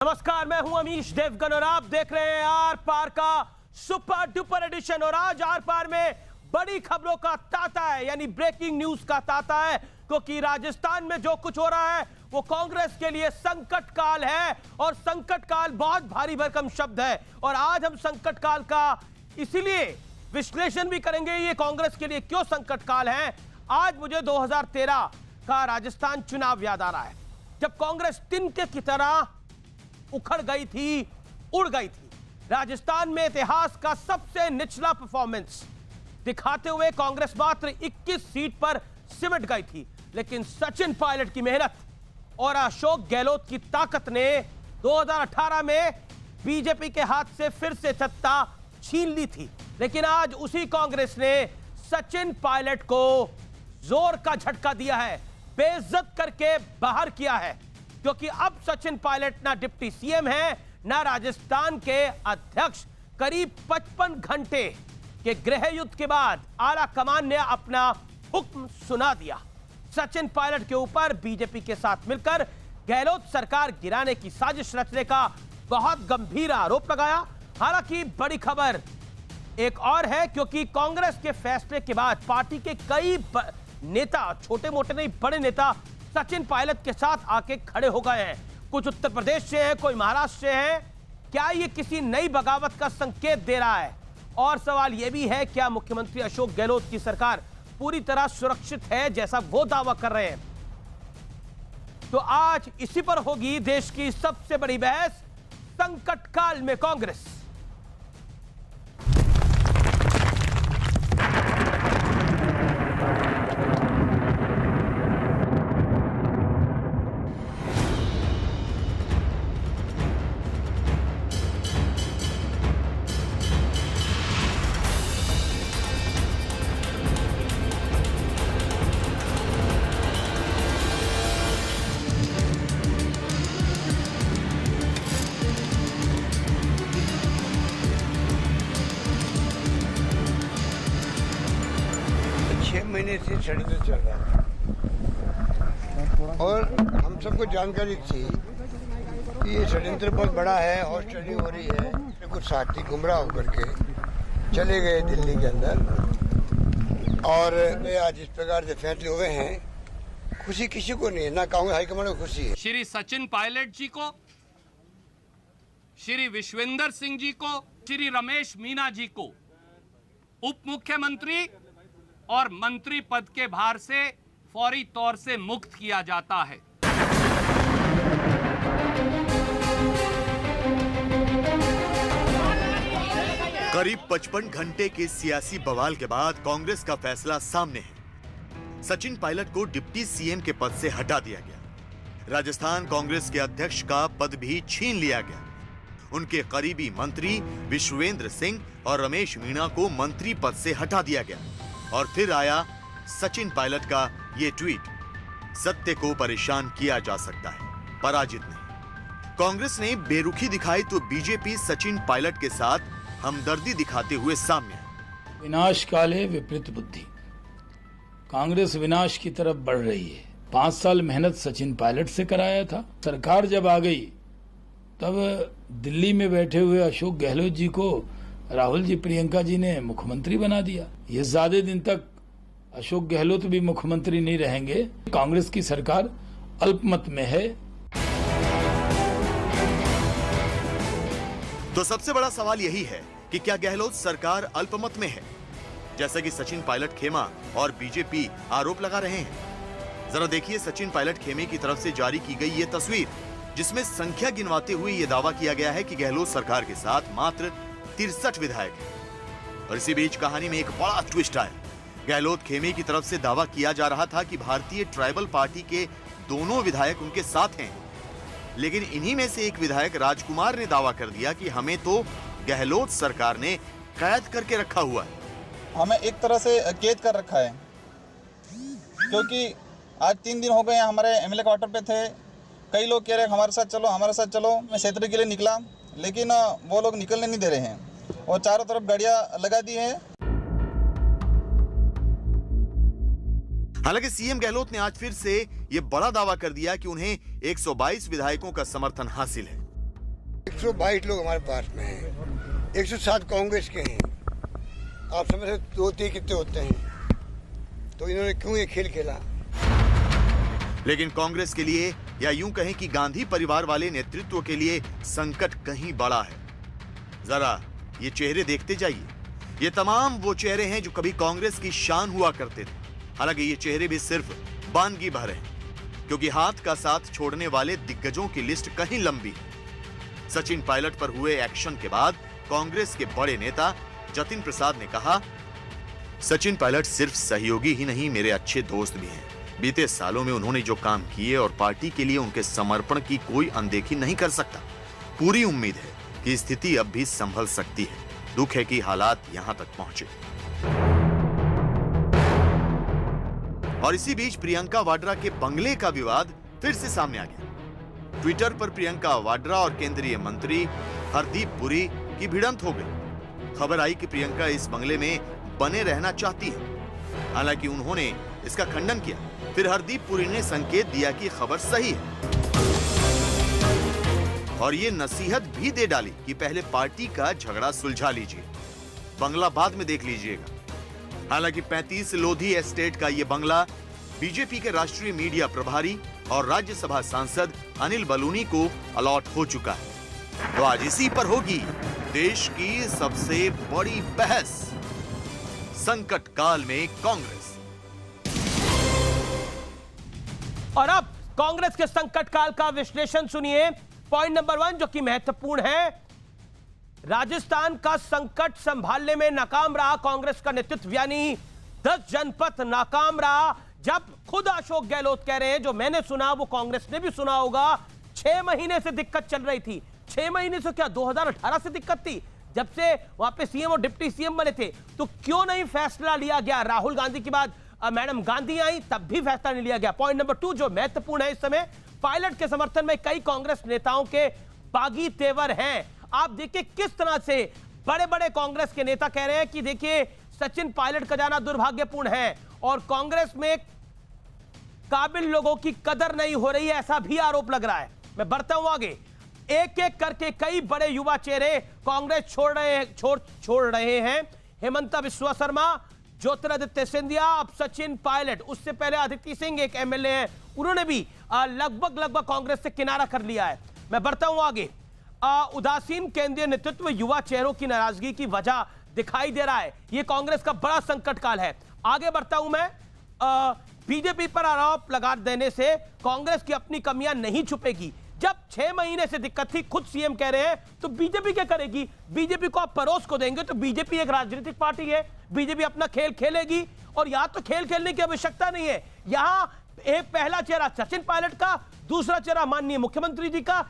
नमस्कार, मैं हूं अमीश देवगन और आप देख रहे हैं आर पार का सुपर डुपर एडिशन। और आज आर पार में बड़ी खबरों का तांता है, यानी ब्रेकिंग न्यूज का तांता है, क्योंकि राजस्थान में जो कुछ हो रहा है वो कांग्रेस के लिए संकट काल है। और संकट काल बहुत भारी भरकम शब्द है और आज हम संकट काल का इसीलिए विश्लेषण भी करेंगे, ये कांग्रेस के लिए क्यों संकट काल है। आज मुझे 2013 का राजस्थान चुनाव याद आ रहा है, जब कांग्रेस तिनके की तरह उखड़ गई थी, उड़ गई थी। राजस्थान में इतिहास का सबसे निचला परफॉर्मेंस दिखाते हुए कांग्रेस मात्र 21 सीट पर सिमट गई थी। लेकिन सचिन पायलट की मेहनत और अशोक गहलोत की ताकत ने 2018 में बीजेपी के हाथ से फिर से सत्ता छीन ली थी। लेकिन आज उसी कांग्रेस ने सचिन पायलट को जोर का झटका दिया है, बेइज्जत करके बाहर किया है, क्योंकि अब सचिन पायलट ना डिप्टी सीएम है ना राजस्थान के अध्यक्ष। करीब 55 घंटे के गृह युद्ध के बाद आला कमान ने अपना हुक्म सुना दिया। सचिन पायलट के ऊपर बीजेपी के साथ मिलकर गहलोत सरकार गिराने की साजिश रचने का बहुत गंभीर आरोप लगाया। हालांकि बड़ी खबर एक और है, क्योंकि कांग्रेस के फैसले के बाद पार्टी के कई नेता, छोटे मोटे नहीं बड़े नेता, सचिन पायलट के साथ आके खड़े हो गए हैं। कुछ उत्तर प्रदेश से हैं, कोई महाराष्ट्र से हैं। क्या ये किसी नई बगावत का संकेत दे रहा है? और सवाल यह भी है, क्या मुख्यमंत्री अशोक गहलोत की सरकार पूरी तरह सुरक्षित है जैसा वो दावा कर रहे हैं? तो आज इसी पर होगी देश की सबसे बड़ी बहस, संकट काल में कांग्रेस। महीने से षड्यंत्र चल रहा था और हम सबको जानकारी थी कि ये षड्यंत्र बहुत बड़ा है, हॉस्टलिंग हो रही है। कुछ साथी गुमराह होकर के चले गए दिल्ली के अंदर और आज इस प्रकार से फैसले हुए हैं। खुशी किसी को नहीं है, ना कांग्रेस हाईकमान को खुशी है। श्री सचिन पायलट जी को, श्री विश्वेंद्र सिंह जी को, श्री रमेश मीना जी को उप मुख्यमंत्री और मंत्री पद के भार से फौरी तौर से मुक्त किया जाता है। करीब 55 घंटे के सियासी बवाल के बाद कांग्रेस का फैसला सामने है। सचिन पायलट को डिप्टी सीएम के पद से हटा दिया गया। राजस्थान कांग्रेस के अध्यक्ष का पद भी छीन लिया गया। उनके करीबी मंत्री विश्वेंद्र सिंह और रमेश मीणा को मंत्री पद से हटा दिया गया। और फिर आया सचिन पायलट का ये ट्वीट, सत्य को परेशान किया जा सकता है, पराजित नहीं। कांग्रेस ने बेरुखी दिखाई तो बीजेपी सचिन पायलट के साथ हमदर्दी दिखाते हुए सामने आई। विनाश काले विपरीत बुद्धि, कांग्रेस विनाश की तरफ बढ़ रही है। 5 साल मेहनत सचिन पायलट से कराया था। सरकार जब आ गई तब दिल्ली में बैठे हुए अशोक गहलोत जी को राहुल जी, प्रियंका जी ने मुख्यमंत्री बना दिया। ये ज्यादा दिन तक अशोक गहलोत भी मुख्यमंत्री नहीं रहेंगे। कांग्रेस की सरकार अल्पमत में है। तो सबसे बड़ा सवाल यही है कि क्या गहलोत सरकार अल्पमत में है, जैसा कि सचिन पायलट खेमा और बीजेपी आरोप लगा रहे हैं। जरा देखिए सचिन पायलट खेमे की तरफ से जारी की गई ये तस्वीर, जिसमें संख्या गिनवाते हुए ये दावा किया गया है कि गहलोत सरकार के साथ मात्र 63 विधायक हैं। और इसी बीच कहानी में एक बड़ा ट्विस्ट आया। गहलोत खेमे की तरफ से दावा किया जा रहा था कि भारतीय ट्राइबल पार्टी के दोनों विधायक उनके साथ हैं, लेकिन इन्हीं में से एक विधायक राजकुमार ने दावा कर दिया कि हमें तो गहलोत सरकार ने कैद करके रखा हुआ है। हमें एक तरह से कैद कर रखा है, क्योंकि आज 3 दिन हो गए हमारे एमएलए क्वार्टर पे थे। कई लोग कह रहे हमारे साथ चलो, हमारे साथ चलो। मैं क्षेत्र के लिए निकला, लेकिन वो लोग निकलने नहीं दे रहे हैं और चारों तरफ गाड़ियां लगा दी है। हालांकि सीएम गहलोत ने आज फिर से यह बड़ा दावा कर दिया कि उन्हें 122 विधायकों का समर्थन हासिल है। 122 लोग हमारे पास में हैं, 107 कांग्रेस के हैं। आप समझ सकते 2-3 कितने होते हैं, तो इन्होंने क्यों ये खेल खेला। लेकिन कांग्रेस के लिए या यूं कहें कि गांधी परिवार वाले नेतृत्व के लिए संकट कहीं बड़ा है। जरा ये चेहरे देखते जाइए। ये तमाम वो चेहरे हैं जो कभी कांग्रेस की शान हुआ करते थे। हालांकि ये चेहरे भी सिर्फ बानगी भर हैं, क्योंकि हाथ का साथ छोड़ने वाले दिग्गजों की लिस्ट कहीं लंबी है। सचिन पायलट पर हुए एक्शन के बाद कांग्रेस के बड़े नेता जतिन प्रसाद ने कहा, सचिन पायलट सिर्फ सहयोगी ही नहीं, मेरे अच्छे दोस्त भी हैं। बीते सालों में उन्होंने जो काम किए और पार्टी के लिए उनके समर्पण की कोई अनदेखी नहीं कर सकता। पूरी उम्मीद है कि स्थिति अब भी संभल सकती है। दुख है कि हालात यहां तक पहुंचे। और इसी बीच प्रियंका वाड्रा के बंगले का विवाद फिर से सामने आ गया। ट्विटर पर प्रियंका वाड्रा और केंद्रीय मंत्री हरदीप पुरी की भिड़ंत हो गई। खबर आई कि प्रियंका इस बंगले में बने रहना चाहती है। हालांकि उन्होंने इसका खंडन किया। फिर हरदीप पुरी ने संकेत दिया कि खबर सही है और ये नसीहत भी दे डाली कि पहले पार्टी का झगड़ा सुलझा लीजिए, बंगला बाद में देख लीजिएगा। हालांकि 35 लोधी एस्टेट का ये बंगला बीजेपी के राष्ट्रीय मीडिया प्रभारी और राज्यसभा सांसद अनिल बलूनी को अलॉट हो चुका है। तो आज इसी पर होगी देश की सबसे बड़ी बहस, संकट काल में कांग्रेस। और अब कांग्रेस के संकट काल का विश्लेषण सुनिए। पॉइंट नंबर 1 जो कि महत्वपूर्ण है, राजस्थान का संकट संभालने में नाकाम रहा कांग्रेस का नेतृत्व, यानी 10 जनपद नाकाम रहा। जब खुद अशोक गहलोत कह रहे हैं, जो मैंने सुना वो कांग्रेस ने भी सुना होगा, 6 महीने से दिक्कत चल रही थी। 6 महीने से क्या 2018 से दिक्कत थी, जब से वहां पे सीएम और डिप्टी सीएम बने थे। तो क्यों नहीं फैसला लिया गया? राहुल गांधी के बाद मैडम गांधी आई, तब भी फैसला नहीं लिया गया। पॉइंट नंबर 2 जो महत्वपूर्ण है, इस समय पायलट के समर्थन में कई कांग्रेस नेताओं के बागी तेवर हैं। आप देखिए किस तरह से बड़े बड़े कांग्रेस के नेता कह रहे हैं कि देखिए सचिन पायलट का जाना दुर्भाग्यपूर्ण है और कांग्रेस में काबिल लोगों की कदर नहीं हो रही है, ऐसा भी आरोप लग रहा है। मैं बढ़ता हूं आगे। एक एक करके कई बड़े युवा चेहरे कांग्रेस छोड़ रहे हैं। हेमंता बिस्वा शर्मा, ज्योतिरादित्य सिंधिया, अब सचिन पायलट। उससे पहले अदिति सिंह एक एमएलए हैं, उन्होंने भी लगभग कांग्रेस से किनारा कर लिया है। मैं बढ़ता हूं आगे। उदासीन केंद्रीय नेतृत्व युवा चेहरों की नाराजगी की वजह दिखाई दे रहा है। यह कांग्रेस का बड़ा संकट काल है। आगे बढ़ता हूं मैं। बीजेपी पर आरोप लगा देने से कांग्रेस की अपनी कमियां नहीं छुपेगी। जब 6 महीने से दिक्कत थी, खुद सीएम कह रहे हैं, तो बीजेपी क्या करेगी? बीजेपी को आप परोस को देंगे तो बीजेपी एक राजनीतिक पार्टी है, बीजेपी अपना खेल खेलेगी। और यहां तो खेल खेलने की आवश्यकता नहीं है। यहां एक पहला चेहरा सचिन पायलट का, दूसरा चेहरा माननीय मुख्यमंत्री जी का,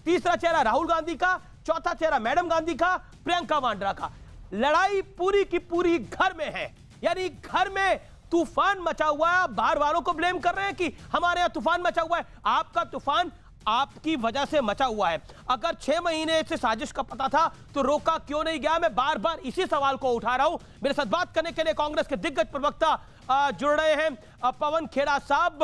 तीसरा चेहरा राहुल गांधी का, चौथा चेहरा मैडम गांधी का, प्रियंका वाड्रा का। लड़ाई पूरी की पूरी घर में है, यानी घर में तूफान मचा हुआ है। बाहर वालों को ब्लेम कर रहे हैं कि हमारे यहां तूफान मचा हुआ है। आपका तूफान आपकी वजह से मचा हुआ है। अगर 6 महीने से साजिश का पता था तो रोका क्यों नहीं गया? मैं बार बार इसी सवाल को उठा रहा हूं। मेरे साथ बात करने के लिए कांग्रेस के दिग्गज प्रवक्ता जुड़ रहे हैं। पवन खेड़ा साहब,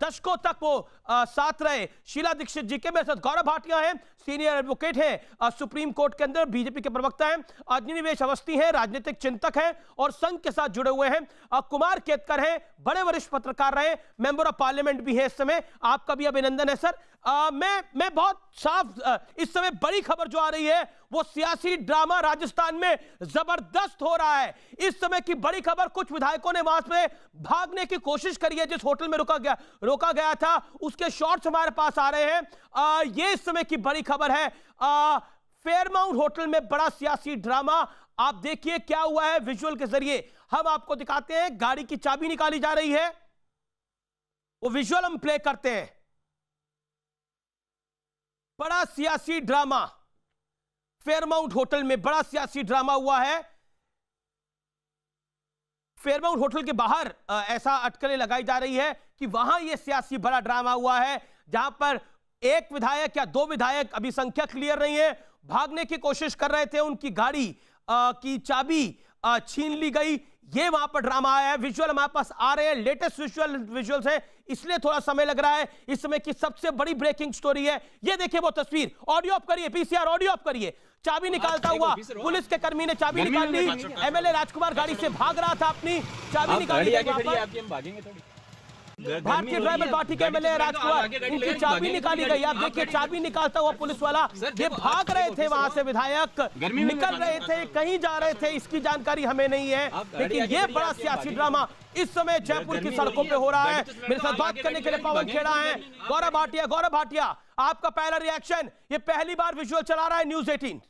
दशकों तक वो साथ रहे शीला दीक्षित जी के। मेरे साथ गौरव भाटिया हैं, सीनियर एडवोकेट हैं, सुप्रीम कोर्ट के अंदर बीजेपी के प्रवक्ता हैं। अग्निवेश अवस्थी हैं, राजनीतिक चिंतक हैं और संघ के साथ जुड़े हुए हैं। कुमार केतकर हैं, बड़े वरिष्ठ पत्रकार रहे, मेंबर ऑफ पार्लियामेंट भी है इस समय। आपका भी अभिनंदन है सर। मैं बहुत साफ, इस समय बड़ी खबर जो आ रही है वो सियासी ड्रामा राजस्थान में जबरदस्त हो रहा है। इस समय की बड़ी खबर, कुछ विधायकों ने वहां से भागने की कोशिश करी है। जिस होटल में रोका गया था, उसके शॉट्स हमारे पास आ रहे हैं। ये इस समय की बड़ी खबर है। फेयरमाउंट होटल में बड़ा सियासी ड्रामा। आप देखिए क्या हुआ है, विजुअल के जरिए हम आपको दिखाते हैं। गाड़ी की चाबी निकाली जा रही है, वो विजुअल हम प्ले करते हैं। बड़ा सियासी ड्रामा फेयरमाउंट होटल में, बड़ा सियासी ड्रामा हुआ है। फेयरमाउंट होटल के बाहर ऐसा अटकलें लगाई जा रही है कि वहां यह सियासी बड़ा ड्रामा हुआ है, जहां पर एक विधायक या 2 विधायक, अभी संख्या क्लियर नहीं है, भागने की कोशिश कर रहे थे। उनकी गाड़ी की चाबी छीन ली गई। ये वहां पर ड्रामा आया है। विजुअल हमारे पास आ रहे हैं, लेटेस्ट विजुअल्स है, इसलिए थोड़ा समय लग रहा है। इस समय की सबसे बड़ी ब्रेकिंग स्टोरी है, ये देखिए वो तस्वीर। ऑडियो ऑफ करिए, पीसीआर ऑडियो ऑफ करिए। चाबी निकालता हुआ पुलिस के कर्मी ने चाबी निकाल ली। एमएलए राजकुमार गाड़ी से भाग रहा था, अपनी चाबी निकाली। भारतीय ट्राइबल पार्टी के एमएलए राजकुमार, इनकी चाबी निकाली गई। आप देखिए चाबी निकालता हुआ पुलिस वाला, ये भाग रहे थे वहां से, विधायक निकल रहे थे, कहीं जा रहे थे, इसकी जानकारी हमें नहीं है। लेकिन ये बड़ा सियासी ड्रामा इस समय जयपुर की सड़कों पे हो रहा है। मेरे साथ बात करने के लिए पवन खेड़ा है, गौरव भाटिया। गौरव भाटिया, आपका पहला रिएक्शन, ये पहली बार विजुअल चला रहा है न्यूज 18।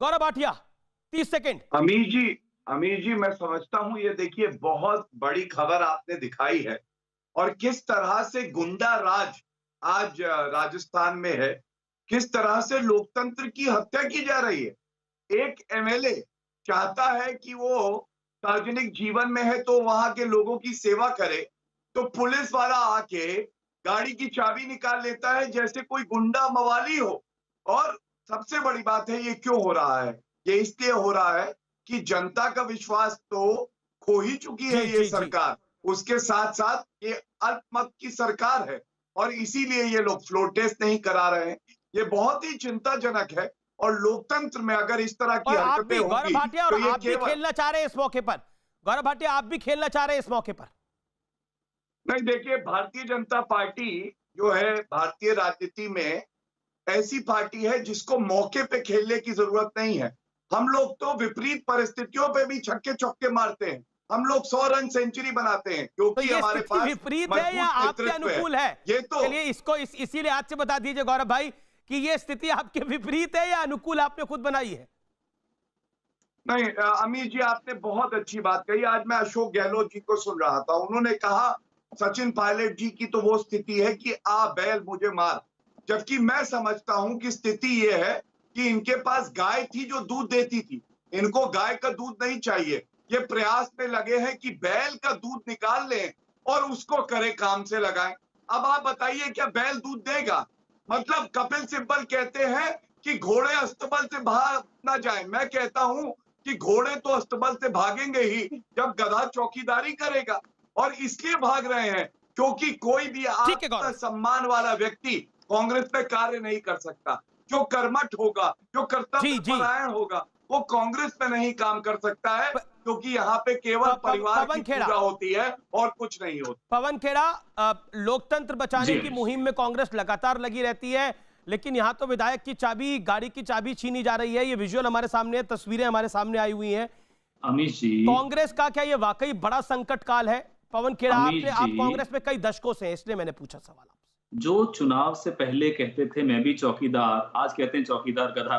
गौरव भाटिया 30 सेकेंड। अमीर जी मैं समझता हूं, ये देखिए बहुत बड़ी खबर आपने दिखाई है और किस तरह से गुंडा राज आज राजस्थान में है, किस तरह से लोकतंत्र की हत्या की जा रही है। एक एमएलए चाहता है कि वो सार्वजनिक जीवन में है तो वहां के लोगों की सेवा करे, तो पुलिस वाला आके गाड़ी की चाबी निकाल लेता है जैसे कोई गुंडा मवाली हो। और सबसे बड़ी बात है, ये क्यों हो रहा है? ये इसलिए हो रहा है कि जनता का विश्वास तो खो ही चुकी है ये सरकार, उसके साथ साथ ये अल्पमत की सरकार है और इसीलिए ये लोग फ्लोर टेस्ट नहीं करा रहे हैं। ये बहुत ही चिंताजनक है और लोकतंत्र में अगर इस तरह की हरकतें होंगी, गौरव भाटिया, और आप भी खेलना चाह रहे हैं इस मौके पर। गौरव भाटिया, आप भी खेलना चाह रहे हैं इस मौके पर। नहीं, देखिए भारतीय जनता पार्टी जो है भारतीय राजनीति में ऐसी पार्टी है जिसको मौके पे खेलने की जरूरत नहीं है। हम लोग तो विपरीत परिस्थितियों पे भी छक्के चौके मारते हैं, हम लोग 100 रन सेंचुरी बनाते हैं क्योंकि तो हमारे पास विपरीत है या आपके अनुकूल है? ये तो चलिए इसको इसीलिए आज से बता दीजिए गौरव भाई कि ये स्थिति आपके विपरीत है या अनुकूल आपने खुद बनाई है? नहीं अमीर जी, आपने बहुत अच्छी बात कही। आज मैं अशोक गहलोत जी को सुन रहा था, उन्होंने कहा सचिन पायलट जी की तो वो स्थिति है कि आ बैल मुझे मार, जबकि मैं समझता हूं कि स्थिति ये है कि इनके पास गाय थी जो दूध देती थी, इनको गाय का दूध नहीं चाहिए। ये प्रयास में लगे हैं कि बैल का दूध निकाल लें और उसको करे काम से लगाएं। अब आप बताइए क्या बैल दूध देगा? मतलब कपिल सिब्बल कहते हैं कि घोड़े अस्तबल से भाग ना जाए, मैं कहता हूं कि घोड़े तो अस्तबल से भागेंगे ही जब गधा चौकीदारी करेगा, और इसलिए भाग रहे हैं क्योंकि कोई भी आत्म सम्मान वाला व्यक्ति कांग्रेस में कार्य नहीं कर सकता। जो कर्मठ होगा, जो कर्तव्य परायण होगा, वो कांग्रेस में नहीं काम कर सकता है क्योंकि यहाँ पे केवल परिवार की पूजा होती है और कुछ नहीं होता। पवन खेड़ा, लोकतंत्र बचाने की मुहिम में कांग्रेस लगातार लगी रहती है, लेकिन यहाँ तो विधायक की चाबी, गाड़ी की चाबी छीनी जा रही है। ये विजुअल हमारे सामने है, तस्वीरें हमारे सामने आई हुई हैं। अमित जी, कांग्रेस का क्या ये वाकई बड़ा संकट काल है? पवन खेड़ा, आप कांग्रेस में कई दशकों से हैं, इसलिए मैंने पूछा सवाल आपसे। जो चुनाव से पहले कहते थे मैं भी चौकीदार, आज कहते हैं चौकीदार गधा।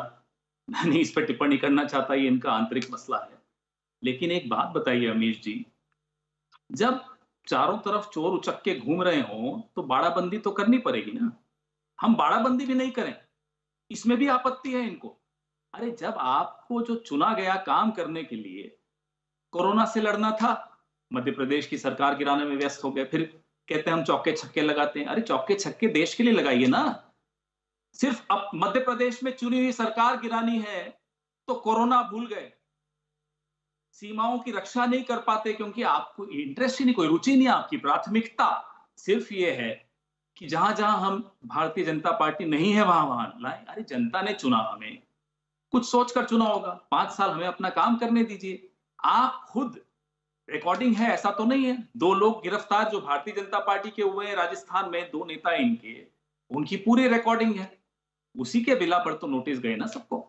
मैं नहीं इस पर टिप्पणी करना चाहता, ये इनका आंतरिक मसला है। लेकिन एक बात बताइए अमीश जी, जब चारों तरफ चोर उचक्के घूम रहे हों तो बाड़ाबंदी तो करनी पड़ेगी ना। हम बाड़ाबंदी भी नहीं करें, इसमें भी आपत्ति है इनको। अरे जब आपको जो चुना गया काम करने के लिए कोरोना से लड़ना था, मध्य प्रदेश की सरकार गिराने में व्यस्त हो गए, फिर कहते हैं हम चौके छक्के लगाते हैं। अरे चौके छक्के देश के लिए लगाइए ना। सिर्फ अब मध्य प्रदेश में चुनी हुई सरकार गिरानी है तो कोरोना भूल गए, सीमाओं की रक्षा नहीं कर पाते क्योंकि आपको इंटरेस्ट ही नहीं, कोई रुचि नहीं, आपकी प्राथमिकता सिर्फ ये है कि जहां जहां हम भारतीय जनता पार्टी नहीं है वहां वहां लाए। अरे जनता ने चुना, हमें कुछ सोचकर चुना होगा, 5 साल हमें अपना काम करने दीजिए। आप खुद रिकॉर्डिंग है, ऐसा तो नहीं है, 2 लोग गिरफ्तार जो भारतीय जनता पार्टी के हुए हैं राजस्थान में, 2 नेता इनके, उनकी पूरी रिकॉर्डिंग है, उसी के बिला पर तो नोटिस गए ना सबको।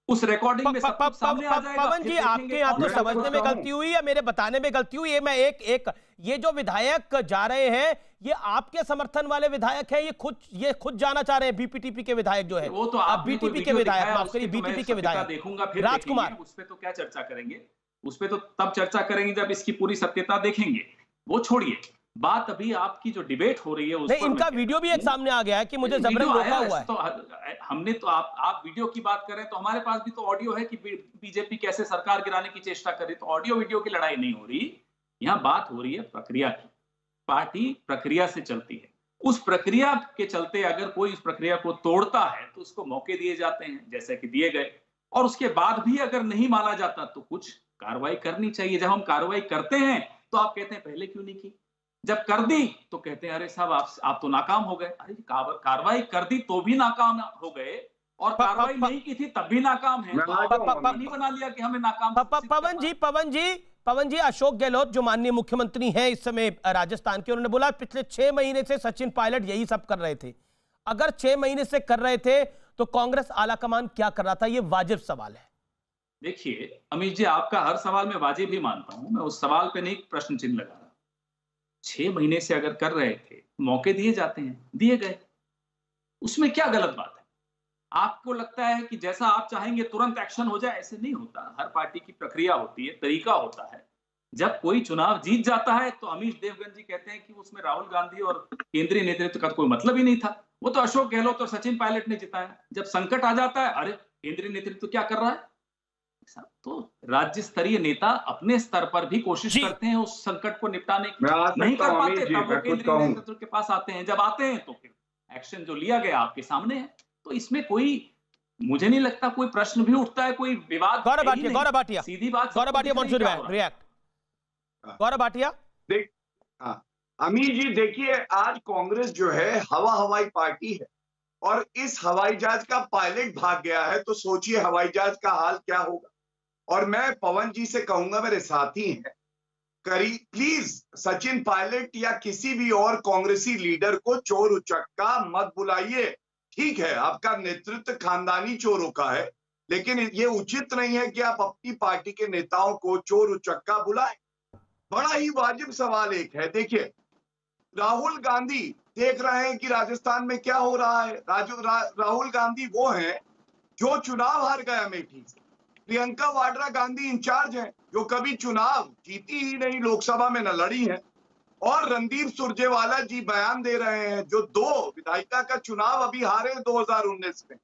उस रिकॉर्डिंग में सब कुछ सामने आ जाएगा। पवन जी, आपके आपको समझने में गलती हुई या मेरे बताने में गलती हुई? मैं एक ये जो विधायक जा रहे हैं ये आपके समर्थन वाले विधायक हैं, ये खुद जाना चाह रहे हैं? बीपीटीपी के विधायक जो है, वो तो आप बीटीपी के विधायक, माफ करिए बीटीपी के विधायक देखूंगा, फिर राजकुमार, उस पे तो क्या चर्चा करेंगे, उस पे तो तब चर्चा करेंगे जब इसकी पूरी सत्यता देखेंगे। वो छोड़िए, बात अभी आपकी जो डिबेट हो रही है उस पर इनका वीडियो भी एक सामने आ गया है कि मुझे जबरन रोका हुआ है। तो हमने तो आप वीडियो की बात करें तो हमारे पास भी तो ऑडियो है कि बीजेपी कैसे सरकार गिराने की चेष्टा कर रही। तो ऑडियो वीडियो की लड़ाई नहीं हो रही, यहाँ बात हो रही है प्रक्रिया की। पार्टी प्रक्रिया से चलती है, उस प्रक्रिया के चलते अगर कोई इस प्रक्रिया को तोड़ता है तो उसको मौके दिए जाते हैं जैसे कि दिए गए, और उसके बाद भी अगर नहीं माना जाता तो कुछ कार्रवाई करनी चाहिए। जब हम कार्रवाई करते हैं तो आप कहते हैं पहले क्यों नहीं की, जब कर दी तो कहते हैं अरे साहब आप तो नाकाम हो गए। अरे कार्रवाई कर दी तो भी नाकाम हो गए, और कार्रवाई नहीं की थी तब भी नाकाम है। नहीं बना लिया कि हमें नाकाम। पवन जी, अशोक गहलोत जो माननीय मुख्यमंत्री हैं इस समय राजस्थान के, उन्होंने बोला पिछले 6 महीने से सचिन पायलट यही सब कर रहे थे। अगर 6 महीने से कर रहे थे तो कांग्रेस आलाकमान क्या कर रहा था? ये वाजिब सवाल है। देखिए अमित जी, आपका हर सवाल मैं वाजिब ही मानता हूं, मैं उस सवाल पे नहीं प्रश्न चिन्ह लगा रहा। 6 महीने से अगर कर रहे थे, मौके दिए जाते हैं, दिए गए, उसमें क्या गलत बात है? आपको लगता है कि जैसा आप चाहेंगे तुरंत एक्शन हो जाए? ऐसे नहीं होता। हर पार्टी की प्रक्रिया होती है, तरीका होता है। जब कोई चुनाव जीत जाता है तो अमीश देवगन जी कहते हैं कि उसमें राहुल गांधी और केंद्रीय नेतृत्व का कोई मतलब ही नहीं था, वो तो अशोक गहलोत और सचिन पायलट ने जिताया। जब संकट आ जाता है, अरे केंद्रीय नेतृत्व क्या कर रहा है? तो राज्य स्तरीय नेता अपने स्तर पर भी कोशिश करते हैं उस संकट को निपटाने की, नहीं कर पाते तब वो केंद्रीय नेतृत्व के पास आते हैं। जब आते हैं तो फिर एक्शन जो लिया गया आपके सामने है। तो इसमें कोई, मुझे नहीं लगता कोई प्रश्न भी उठता है, कोई विवाद। गौरव भाटिया सीधी बात, गौरव भाटिया रिएक्ट। गौरव भाटिया, देख अमीर जी, देखिए आज कांग्रेस जो है हवाई पार्टी है, और इस हवाई जहाज का पायलट भाग गया है, तो सोचिए हवाई जहाज का हाल क्या होगा। और मैं पवन जी से कहूंगा, मेरे साथी हैं, प्लीज सचिन पायलट या किसी भी और कांग्रेसी लीडर को चोर उचक्का मत बुलाइए। ठीक है, आपका नेतृत्व खानदानी चोरों का है, लेकिन ये उचित नहीं है कि आप अपनी पार्टी के नेताओं को चोर उचक्का बुलाएं। बड़ा ही वाजिब सवाल एक है। देखिए, राहुल गांधी देख रहे हैं कि राजस्थान में क्या हो रहा है। राहुल गांधी वो हैं जो चुनाव हार गए अमेठी से। प्रियंका वाड्रा गांधी इंचार्ज हैं जो कभी चुनाव जीती ही नहीं, लोकसभा में न लड़ी हैं। और रणदीप सुरजेवाला जी बयान दे रहे हैं जो 2 विधायिका का चुनाव अभी हारे 2019 में।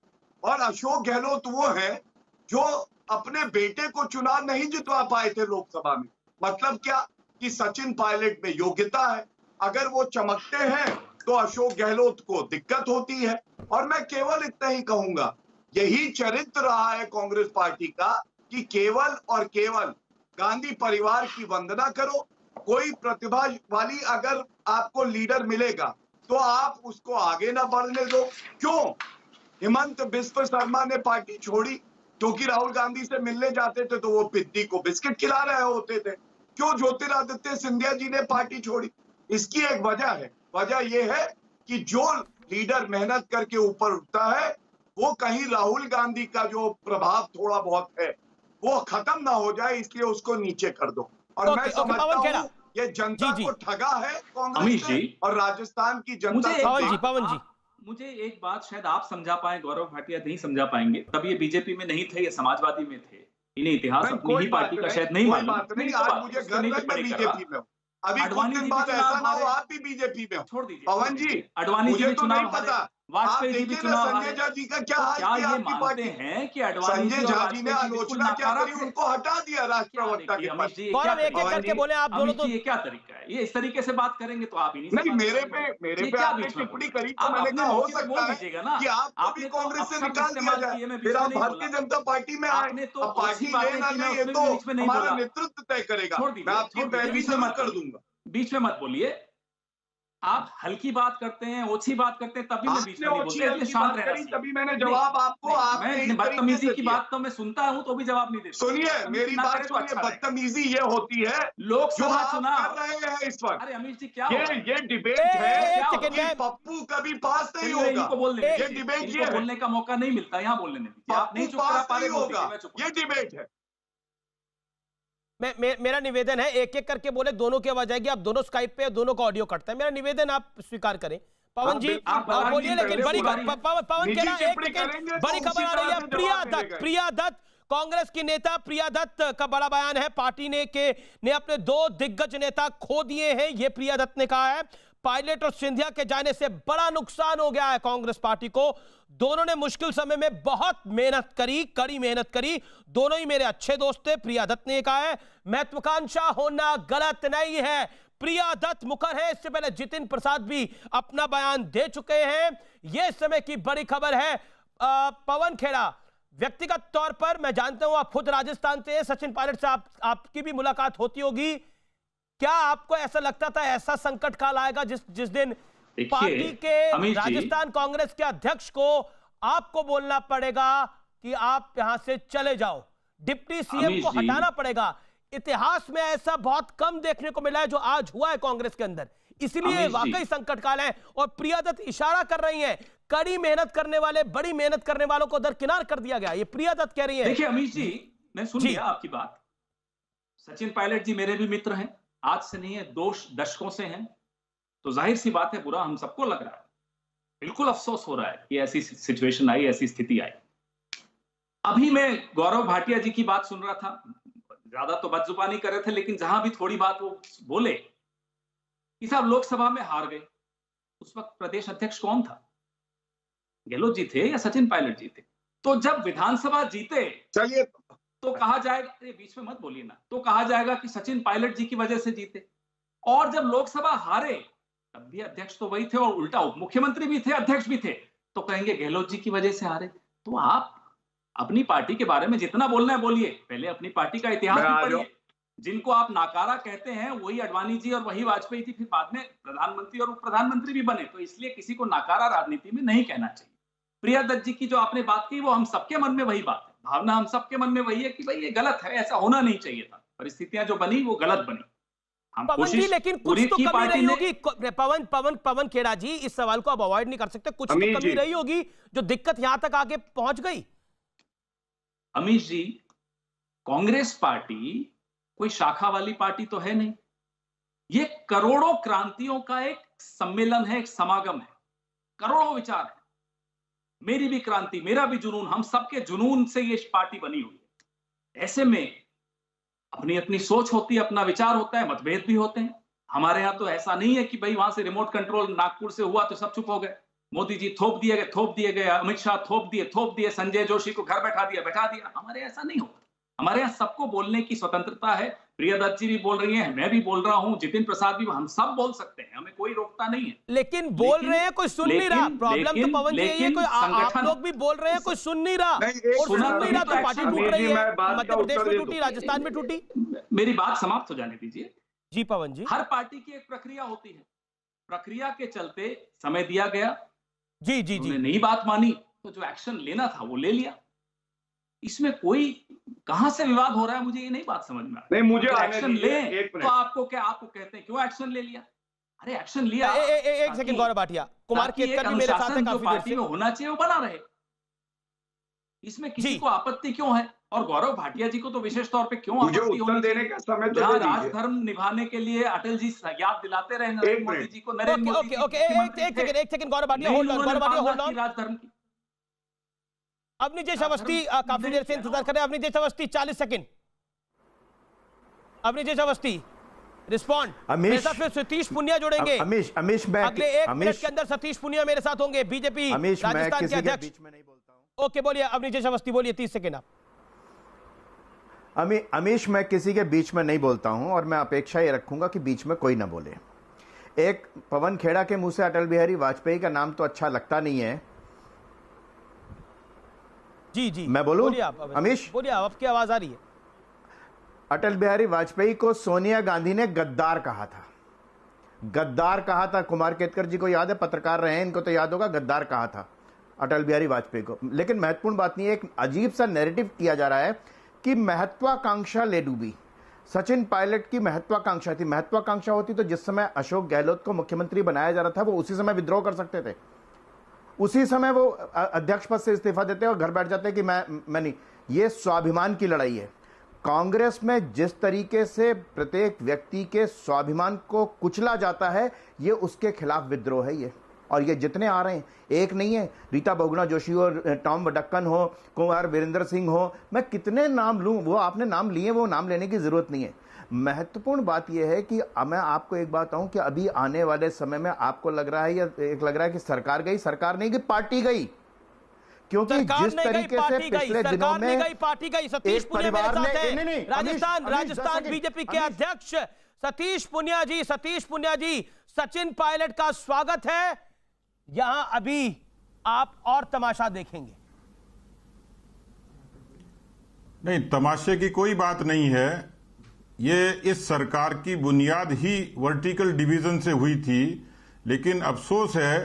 और अशोक गहलोत वो हैं जो अपने बेटे को चुनाव नहीं जितवा पाए थे लोकसभा में। मतलब क्या कि सचिन पायलट में योग्यता है, अगर वो चमकते हैं तो अशोक गहलोत को दिक्कत होती है। और मैं केवल इतना ही कहूंगा, यही चरित्र रहा है कांग्रेस पार्टी का कि केवल और केवल गांधी परिवार की वंदना करो। कोई प्रतिभा वाली अगर आपको लीडर मिलेगा तो आप उसको आगे ना बढ़ने दो। क्यों हेमंत बिस्व शर्मा ने पार्टी छोड़ी? क्योंकि राहुल गांधी से मिलने जाते थे तो वो पिद्दी को बिस्किट खिला रहे होते थे। क्यों ज्योतिरादित्य सिंधिया जी ने पार्टी छोड़ी? इसकी एक वजह है। वजह यह है कि जो लीडर मेहनत करके ऊपर उठता है, वो कहीं राहुल गांधी का जो प्रभाव थोड़ा बहुत है वो खत्म ना हो जाए, इसलिए उसको नीचे कर दो। और मैं समझता हूँ ये जनता को ठगा है कांग्रेस ने और राजस्थान की जनता। पवन जी, मुझे एक बात शायद आप समझा पाए, गौरव भाटिया नहीं समझा पाएंगे। तब ये बीजेपी में नहीं थे, ये समाजवादी में थे। इन्हें इतिहास अपनी ही पार्टी का शायद नहीं मालूम। आज मुझे गर्व है मैं बीजेपी में हूँ। अभी कुछ दिन बाद ऐसा ना हो आप भी बीजेपी में हो। छोड़ दीजिए पवन जी, अडवाणी जी तो नहीं पता, वाजपेयी जी भी चुनाव संजय झा जी का क्या हाल किया आपकी पार्टी हैं कि संजय झा जी ने आलोचना क्या करी, उनको हटा दिया राष्ट्र प्रवक्ता के पास। गौरव एक एक करके बोले आप दोनों। तो ये क्या तरीका है? ये इस तरीके से बात करेंगे तो आप ही नहीं। मेरे पे आपने टिप्पणी करी तो मैंने कहा हो सकता है कि आपको भी कांग्रेस से निकाल दिया जाए, फिर आप भारतीय जनता पार्टी में आए। अब पार्टी लेना नहीं ये तो हमारा नेतृत्व तय करेगा। मैं आपकी पैरवी शुरू कर दूंगा। बीच में मत बोलिए। आप हल्की बात करते हैं, ओछी बात करते हैं, तभी मैं बीच में नहीं बोलता, इसलिए शांत रहना चाहिए। तभी मैंने जवाब आपको मैं बदतमीजी की बात तो मैं सुनता हूं तो भी जवाब नहीं देता। सुनिए मेरी बात सुनिए, बदतमीजी ये होती है लोकसभा चुनाव कर रहे हैं इस वक्त। अरे अमित जी क्या ये डिबेट है, पप्पू कभी पास नहीं होगा। ये डिबेट ये बोलने का मौका नहीं मिलता, यहाँ बोलने में आप नहीं चुप करा पा रहे होगा। ये डिबेट है। मेरा निवेदन है एक एक करके बोले, दोनों की आवाज आएगी। आप दोनों स्काइप पे, दोनों का ऑडियो कटता है। मेरा निवेदन आप स्वीकार करें। पवन जी आप बोलिए, लेकिन बड़ी पवन कह रहा है बड़ी खबर आ रही है। प्रिया दत्त कांग्रेस की नेता प्रिया दत्त का बड़ा बयान है। पार्टी ने अपने 2 दिग्गज नेता खो दिए हैं, ये प्रिया दत्त ने कहा है। पायलट और सिंधिया के जाने से बड़ा नुकसान हो गया है कांग्रेस पार्टी को। दोनों ने मुश्किल समय में बहुत मेहनत करी, कड़ी मेहनत करी। दोनों ही मेरे अच्छे दोस्त थे। प्रिया दत्त ने कहा है महत्वाकांक्षा होना गलत नहीं है। प्रिया दत्त मुखर है। इससे पहले जितिन प्रसाद भी अपना बयान दे चुके हैं। यह समय की बड़ी खबर है। पवन खेड़ा, व्यक्तिगत तौर पर मैं जानता हूं आप खुद राजस्थान से, सचिन पायलट से आपकी भी मुलाकात होती होगी, क्या आपको ऐसा लगता था ऐसा संकट काल आएगा जिस दिन पार्टी के राजस्थान कांग्रेस के अध्यक्ष को आपको बोलना पड़ेगा कि आप यहां से चले जाओ, डिप्टी सीएम को हटाना पड़ेगा? इतिहास में ऐसा बहुत कम देखने को मिला है जो आज हुआ है कांग्रेस के अंदर, इसलिए वाकई संकट काल है। और प्रिया दत्त इशारा कर रही हैं, कड़ी मेहनत करने वाले, बड़ी मेहनत करने वालों को दरकिनार कर दिया गया, ये प्रिया दत्त कह रही है। देखिए अमीश जी, मैं सुन लिया आपकी बात। सचिन पायलट जी मेरे भी मित्र हैं, आज से नहीं है, 2 दशकों से हैं, तो जाहिर सी बात है बुरा हम सबको लग रहा है, बिल्कुल अफसोस हो रहा है कि ऐसी सिचुएशन आई, ऐसी स्थिति आई। अभी मैं गौरव भाटिया जी की बात सुन रहा था, ज्यादा तो बदजुबानी कर रहे थे, लेकिन जहां भी थोड़ी बात वो बोले कि साहब लोकसभा में हार गए, उस वक्त प्रदेश अध्यक्ष कौन था? गहलोत जी थे या सचिन पायलट जी थे? तो जब विधानसभा जीते चलिए तो कहा जाएगा, अरे बीच में मत बोलिए ना, तो कहा जाएगा कि सचिन पायलट जी की वजह से जीते। और जब लोकसभा हारे तब भी अध्यक्ष तो वही थे और उल्टा उप मुख्यमंत्री भी थे, अध्यक्ष भी थे, तो कहेंगे गहलोत जी की वजह से हारे। तो आप अपनी पार्टी के बारे में जितना बोलना है बोलिए, पहले अपनी पार्टी का इतिहास भी पढ़िए। जिनको आप नाकारा कहते हैं वही अडवाणी जी और वही वाजपेयी थी, फिर बाद में प्रधानमंत्री और उप प्रधानमंत्री भी बने, तो इसलिए किसी को नाकारा राजनीति में नहीं कहना चाहिए। प्रिया दत्त जी की जो आपने बात की वो हम सबके मन में वही बात है, भावना हम सबके मन में वही है कि भाई ये गलत है, ऐसा होना नहीं चाहिए था, परिस्थितियां जो बनी वो गलत बनी। हम पवन जी, लेकिन कुछ तो कमी रही होगी पवन खेड़ा जी, इस सवाल को आप अवॉइड नहीं कर सकते, कुछ तो कमी रही होगी जो दिक्कत यहां तक आके पहुंच गई। अमीश जी, कांग्रेस पार्टी कोई शाखा वाली पार्टी तो है नहीं, ये करोड़ों क्रांतियों का एक सम्मेलन है, एक समागम है, करोड़ों विचार है। मेरी भी क्रांति, मेरा भी जुनून, हम सबके जुनून से ये पार्टी बनी हुई है। ऐसे में अपनी अपनी सोच होती है, अपना विचार होता है, मतभेद भी होते हैं। हमारे यहाँ तो ऐसा नहीं है कि भाई वहां से रिमोट कंट्रोल नागपुर से हुआ तो सब चुप हो गए, मोदी जी थोप दिए गए, अमित शाह थोप दिए, संजय जोशी को घर बैठा दिया। हमारे ऐसा नहीं होता, हमारे यहाँ सबको बोलने की स्वतंत्रता है। प्रिया दत्त जी भी बोल रही हैं, मैं भी बोल रहा हूँ, जितिन प्रसाद भी, हम सब बोल सकते हैं, हमें कोई रोकता नहीं है। लेकिन बोल रहे हैं, कोई सुन नहीं रहा। प्रॉब्लम तो पवन जी ये कोई आप लोग भी बोल रहे हैं, कोई सुन नहीं रहा, और सुन नहीं रहा तो पार्टी टूट रही है, मध्य प्रदेश में टूटी, राजस्थान में टूटी। मेरी बात समाप्त हो जाने दीजिए। जी पवन जी, हर पार्टी की एक प्रक्रिया होती है, प्रक्रिया के चलते समय दिया गया, जी नहीं बात मानी तो जो एक्शन लेना था वो ले लिया। इसमें कोई कहां से विवाद हो रहा है, मुझे ये नहीं बात समझ में आ रही। नहीं, मुझे एक्शन ले तो आपको कहते हैं क्यों एक्शन ले लिया? अरे एक्शन लिया। एक सेकंड गौरव भाटिया, कुमार केतकर भी मेरे साथ है, काफी पार्टी में होना चाहिए वो बना रहे, इसमें किसी को आपत्ति क्यों है? और गौरव भाटिया जी को तो विशेष तौर पे क्यों आपत्ति होनी देने का समय तो जहां राजधर्म निभाने के लिए अटल जी याद दिलाते रहे नरेंद्र मोदी जी को, नरेंद्र मोदी जी एक second Gaurav Bhatia hold on. राजधर्म की अवनीश अवस्थी काफी देर से इंतजार कर रहे हैं। अवनीश अवस्थी 40 सेकंड। अवनीश अवस्थी रिस्पॉन्ड। मेरे साथ फिर सतीश पुनिया जुड़ेंगे। अमीश मैं अगले 1 मिनट के अंदर सतीश पुनिया मेरे साथ होंगे, बीजेपी राजस्थान के अध्यक्ष। बीच में नहीं बोलता हूं। ओके बोलिए अवनीश अवस्थी, बोलिए 30 सेकंड आप। अमीश मैं किसी के बीच में नहीं बोलता हूं और मैं अपेक्षा ये रखूंगा कि बीच में कोई ना बोले। एक पवन खेड़ा के मुंह से अटल बिहारी वाजपेयी का नाम तो अच्छा लगता नहीं है। जी मैं बोलूं? अमीश बोलिए, आपकी आवाज आ रही है। अटल बिहारी वाजपेयी को सोनिया गांधी ने गद्दार कहा था, गद्दार कहा था। कुमार केतकर जी को याद है, पत्रकार रहे हैं, इनको तो याद होगा, गद्दार कहा था अटल बिहारी वाजपेयी को। लेकिन महत्वपूर्ण बात नहीं है, एक अजीब सा नैरेटिव किया जा रहा है कि महत्वाकांक्षा ले डूबी। सचिन पायलट की महत्वाकांक्षा थी। महत्वाकांक्षा होती तो जिस समय अशोक गहलोत को मुख्यमंत्री बनाया जा रहा था वो उसी समय विद्रोह कर सकते थे, उसी समय वो अध्यक्ष पद से इस्तीफा देते और घर बैठ जाते कि मैं नहीं। ये स्वाभिमान की लड़ाई है। कांग्रेस में जिस तरीके से प्रत्येक व्यक्ति के स्वाभिमान को कुचला जाता है, ये उसके खिलाफ विद्रोह है ये। और ये जितने आ रहे हैं, एक नहीं है, रीता बहुगुणा जोशी हो, टॉम वडक्कन हो, कुमार वीरेंद्र सिंह हो, मैं कितने नाम लूं, वो आपने नाम लिए, वो नाम लेने की जरूरत नहीं है। महत्वपूर्ण बात यह है कि मैं आपको एक बात कहूं कि अभी आने वाले समय में आपको लग रहा है या एक लग रहा है कि सरकार गई, सरकार नहीं गई, पार्टी गई। क्योंकि जिस तरीके से पिछले दिनों में पार्टी गई, सतीश पुनिया मेरे साथ है, राजस्थान बीजेपी के अध्यक्ष सतीश पुनिया जी, सचिन पायलट का स्वागत है। यहां अभी आप और तमाशा देखेंगे। नहीं, तमाशे की कोई बात नहीं है। ये इस सरकार की बुनियाद ही वर्टिकल डिवीजन से हुई थी, लेकिन अफसोस है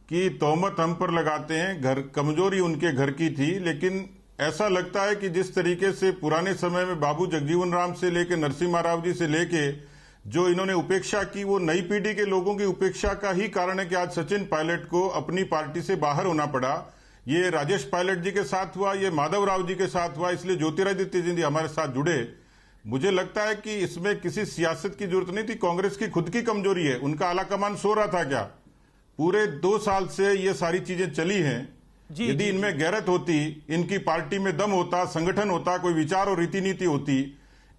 कि तोहमत हम पर लगाते हैं, घर कमजोरी उनके घर की थी। लेकिन ऐसा लगता है कि जिस तरीके से पुराने समय में बाबू जगजीवन राम से लेके नरसिम्हा राव जी से लेके जो इन्होंने उपेक्षा की, वो नई पीढ़ी के लोगों की उपेक्षा का ही कारण है कि आज सचिन पायलट को अपनी पार्टी से बाहर होना पड़ा। ये राजेश पायलट जी के साथ हुआ, ये माधव राव जी के साथ हुआ, इसलिए ज्योतिरादित्य सिंधिया हमारे साथ जुड़े। मुझे लगता है कि इसमें किसी सियासत की जरूरत नहीं थी। कांग्रेस की खुद की कमजोरी है। उनका आलाकमान सो रहा था क्या? पूरे 2 साल से ये सारी चीजें चली हैं। यदि इनमें गैरत होती, इनकी पार्टी में दम होता, संगठन होता, कोई विचार और रीति नीति होती,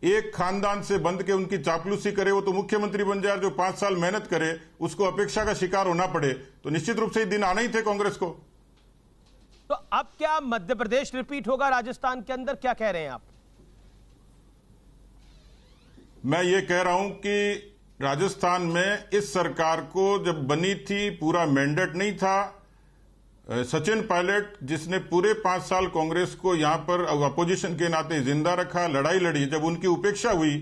एक खानदान से बंध के उनकी चापलूसी करे, वो तो मुख्यमंत्री बन जाए। जो 5 साल मेहनत करे उसको अपेक्षा का शिकार होना पड़े, तो निश्चित रूप से दिन आना ही थे कांग्रेस को। तो अब क्या मध्य प्रदेश रिपीट होगा राजस्थान के अंदर? क्या कह रहे हैं आप? मैं ये कह रहा हूं कि राजस्थान में इस सरकार को जब बनी थी पूरा मैंडेट नहीं था। सचिन पायलट जिसने पूरे 5 साल कांग्रेस को यहां पर अपोजिशन के नाते जिंदा रखा, लड़ाई लड़ी, जब उनकी उपेक्षा हुई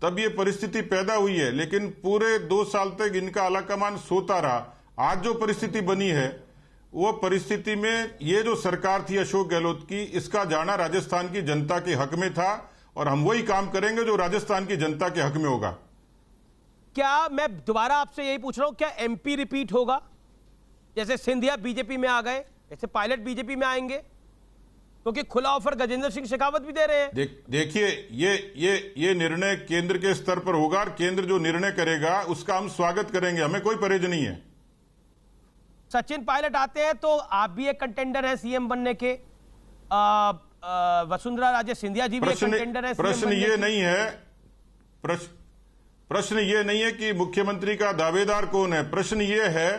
तब ये परिस्थिति पैदा हुई है। लेकिन पूरे 2 साल तक इनका आलाकमान सोता रहा। आज जो परिस्थिति बनी है वो परिस्थिति में ये जो सरकार थी अशोक गहलोत की, इसका जाना राजस्थान की जनता के हक में था और हम वही काम करेंगे जो राजस्थान की जनता के हक में होगा। क्या मैं दोबारा आपसे यही पूछ रहा हूं, क्या एमपी रिपीट होगा? जैसे सिंधिया बीजेपी में आ गए, ऐसे पायलट बीजेपी में आएंगे? क्योंकि खुला ऑफर गजेंद्र सिंह शेखावत भी दे रहे हैं। देखिए, ये निर्णय केंद्र के स्तर पर होगा और केंद्र जो निर्णय करेगा उसका हम स्वागत करेंगे, हमें कोई परहेज नहीं है। सचिन पायलट आते हैं तो आप भी एक कंटेंडर हैं सीएम बनने के, वसुंधरा राजे सिंधिया जी भी एक कंटेंडर है। प्रश्न ये नहीं है, प्रश्न ये नहीं है कि मुख्यमंत्री का दावेदार कौन है। प्रश्न ये है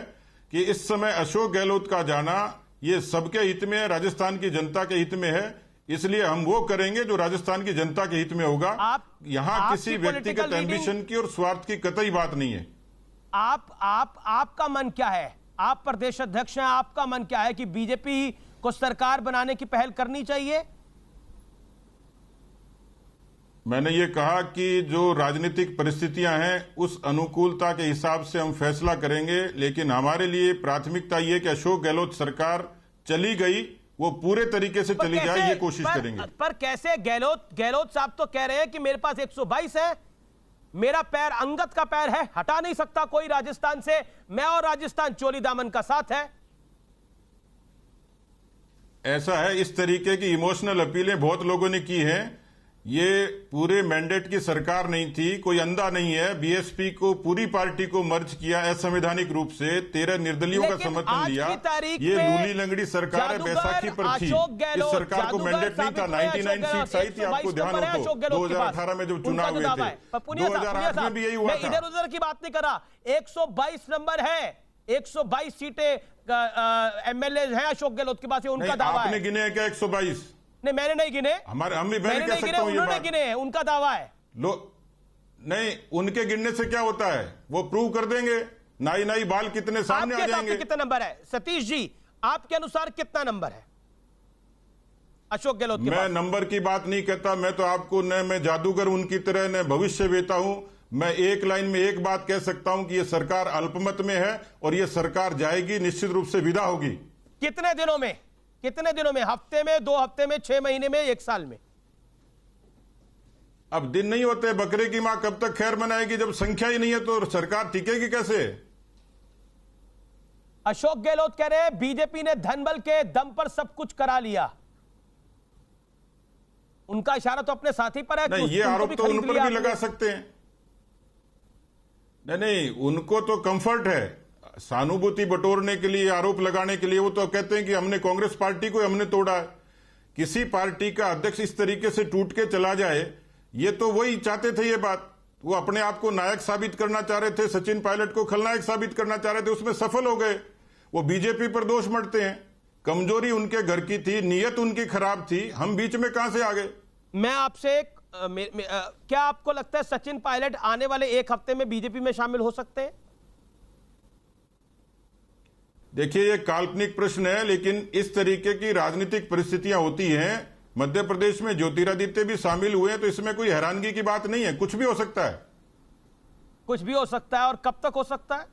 कि इस समय अशोक गहलोत का जाना ये सबके हित में है, राजस्थान की जनता के हित में है। इसलिए हम वो करेंगे जो राजस्थान की जनता के हित में होगा। यहाँ किसी व्यक्तिगत एम्बिशन की और स्वार्थ की कतई बात नहीं है। आपका मन क्या है? आप प्रदेश अध्यक्ष हैं, आपका मन क्या है कि बीजेपी को सरकार बनाने की पहल करनी चाहिए? मैंने ये कहा कि जो राजनीतिक परिस्थितियां हैं उस अनुकूलता के हिसाब से हम फैसला करेंगे, लेकिन हमारे लिए प्राथमिकता ये कि अशोक गहलोत सरकार चली गई वो पूरे तरीके से चली जाए, ये कोशिश करेंगे। पर कैसे? गहलोत साहब तो कह रहे हैं कि मेरे पास 122 है, मेरा पैर अंगद का पैर है, हटा नहीं सकता कोई राजस्थान से, मैं और राजस्थान चोली दामन का साथ है। ऐसा है, इस तरीके की इमोशनल अपीलें बहुत लोगों ने की हैं। ये पूरे मैंडेट की सरकार नहीं थी, कोई अंधा नहीं है। बीएसपी को पूरी पार्टी को मर्ज किया असंवैधानिक रूप से, 13 निर्दलियों का समर्थन लिया। ये लूली लंगड़ी सरकार है, बैसाखी पर थी। इस सरकार को मैंडेट नहीं था। 99 सीट्स आई थी, आपको ध्यान हो तो 2018 में जब चुनाव हुए थे, 2008 में भी यही हुआ था। इधर उधर की बात नहीं कर रहा, 122 नंबर है, 122 सीटें एमएलए हैं अशोक गहलोत के पास, उनका दावा है। आपने गिने हैं क्या 122? नहीं, मैंने नहीं गिने। मैंने कह सकता हूं ये बात। गिने हैं, उनका दावा है। नहीं, उनके गिनने से क्या होता है, वो प्रूव कर देंगे। नाई बाल कितने सामने आ जाएंगे। कितना नंबर है सतीश जी, आपके अनुसार कितना नंबर है अशोक गहलोत के पास? मैं नंबर की बात नहीं कहता। मैं तो आपको न मैं जादूगर उनकी तरह न भविष्य वेता हूं। मैं एक लाइन में एक बात कह सकता हूं कि ये सरकार अल्पमत में है और ये सरकार जाएगी, निश्चित रूप से विदा होगी। कितने दिनों में? हफ्ते में, 2 हफ्ते में, 6 महीने में, 1 साल में? अब दिन नहीं होते। बकरे की मां कब तक खैर मनाएगी? जब संख्या ही नहीं है तो सरकार टिकेगी कैसे? अशोक गहलोत कह रहे हैं बीजेपी ने धनबल के दम पर सब कुछ करा लिया। उनका इशारा तो अपने साथी पर है। नहीं, ये आरोप तो उन पर भी लगा सकते हैं। नहीं, उनको तो कंफर्ट है सहानुभूति बटोरने के लिए, आरोप लगाने के लिए। वो तो कहते हैं कि हमने कांग्रेस पार्टी को हमने तोड़ा है। किसी पार्टी का अध्यक्ष इस तरीके से टूट के चला जाए, ये तो वही चाहते थे। ये बात वो अपने आप को नायक साबित करना चाह रहे थे, सचिन पायलट को खलनायक साबित करना चाह रहे थे, उसमें सफल हो गए। वो बीजेपी पर दोष मढ़ते हैं। कमजोरी उनके घर की थी, नीयत उनकी खराब थी, हम बीच में कहां से आ गए? मैं आपसे क्या आपको लगता है सचिन पायलट आने वाले 1 हफ्ते में बीजेपी में शामिल हो सकते हैं? देखिए, ये काल्पनिक प्रश्न है, लेकिन इस तरीके की राजनीतिक परिस्थितियां होती हैं मध्य प्रदेश में ज्योतिरादित्य भी शामिल हुए, तो इसमें कोई हैरानगी की बात नहीं है, कुछ भी हो सकता है। कुछ भी हो सकता है, और कब तक हो सकता है?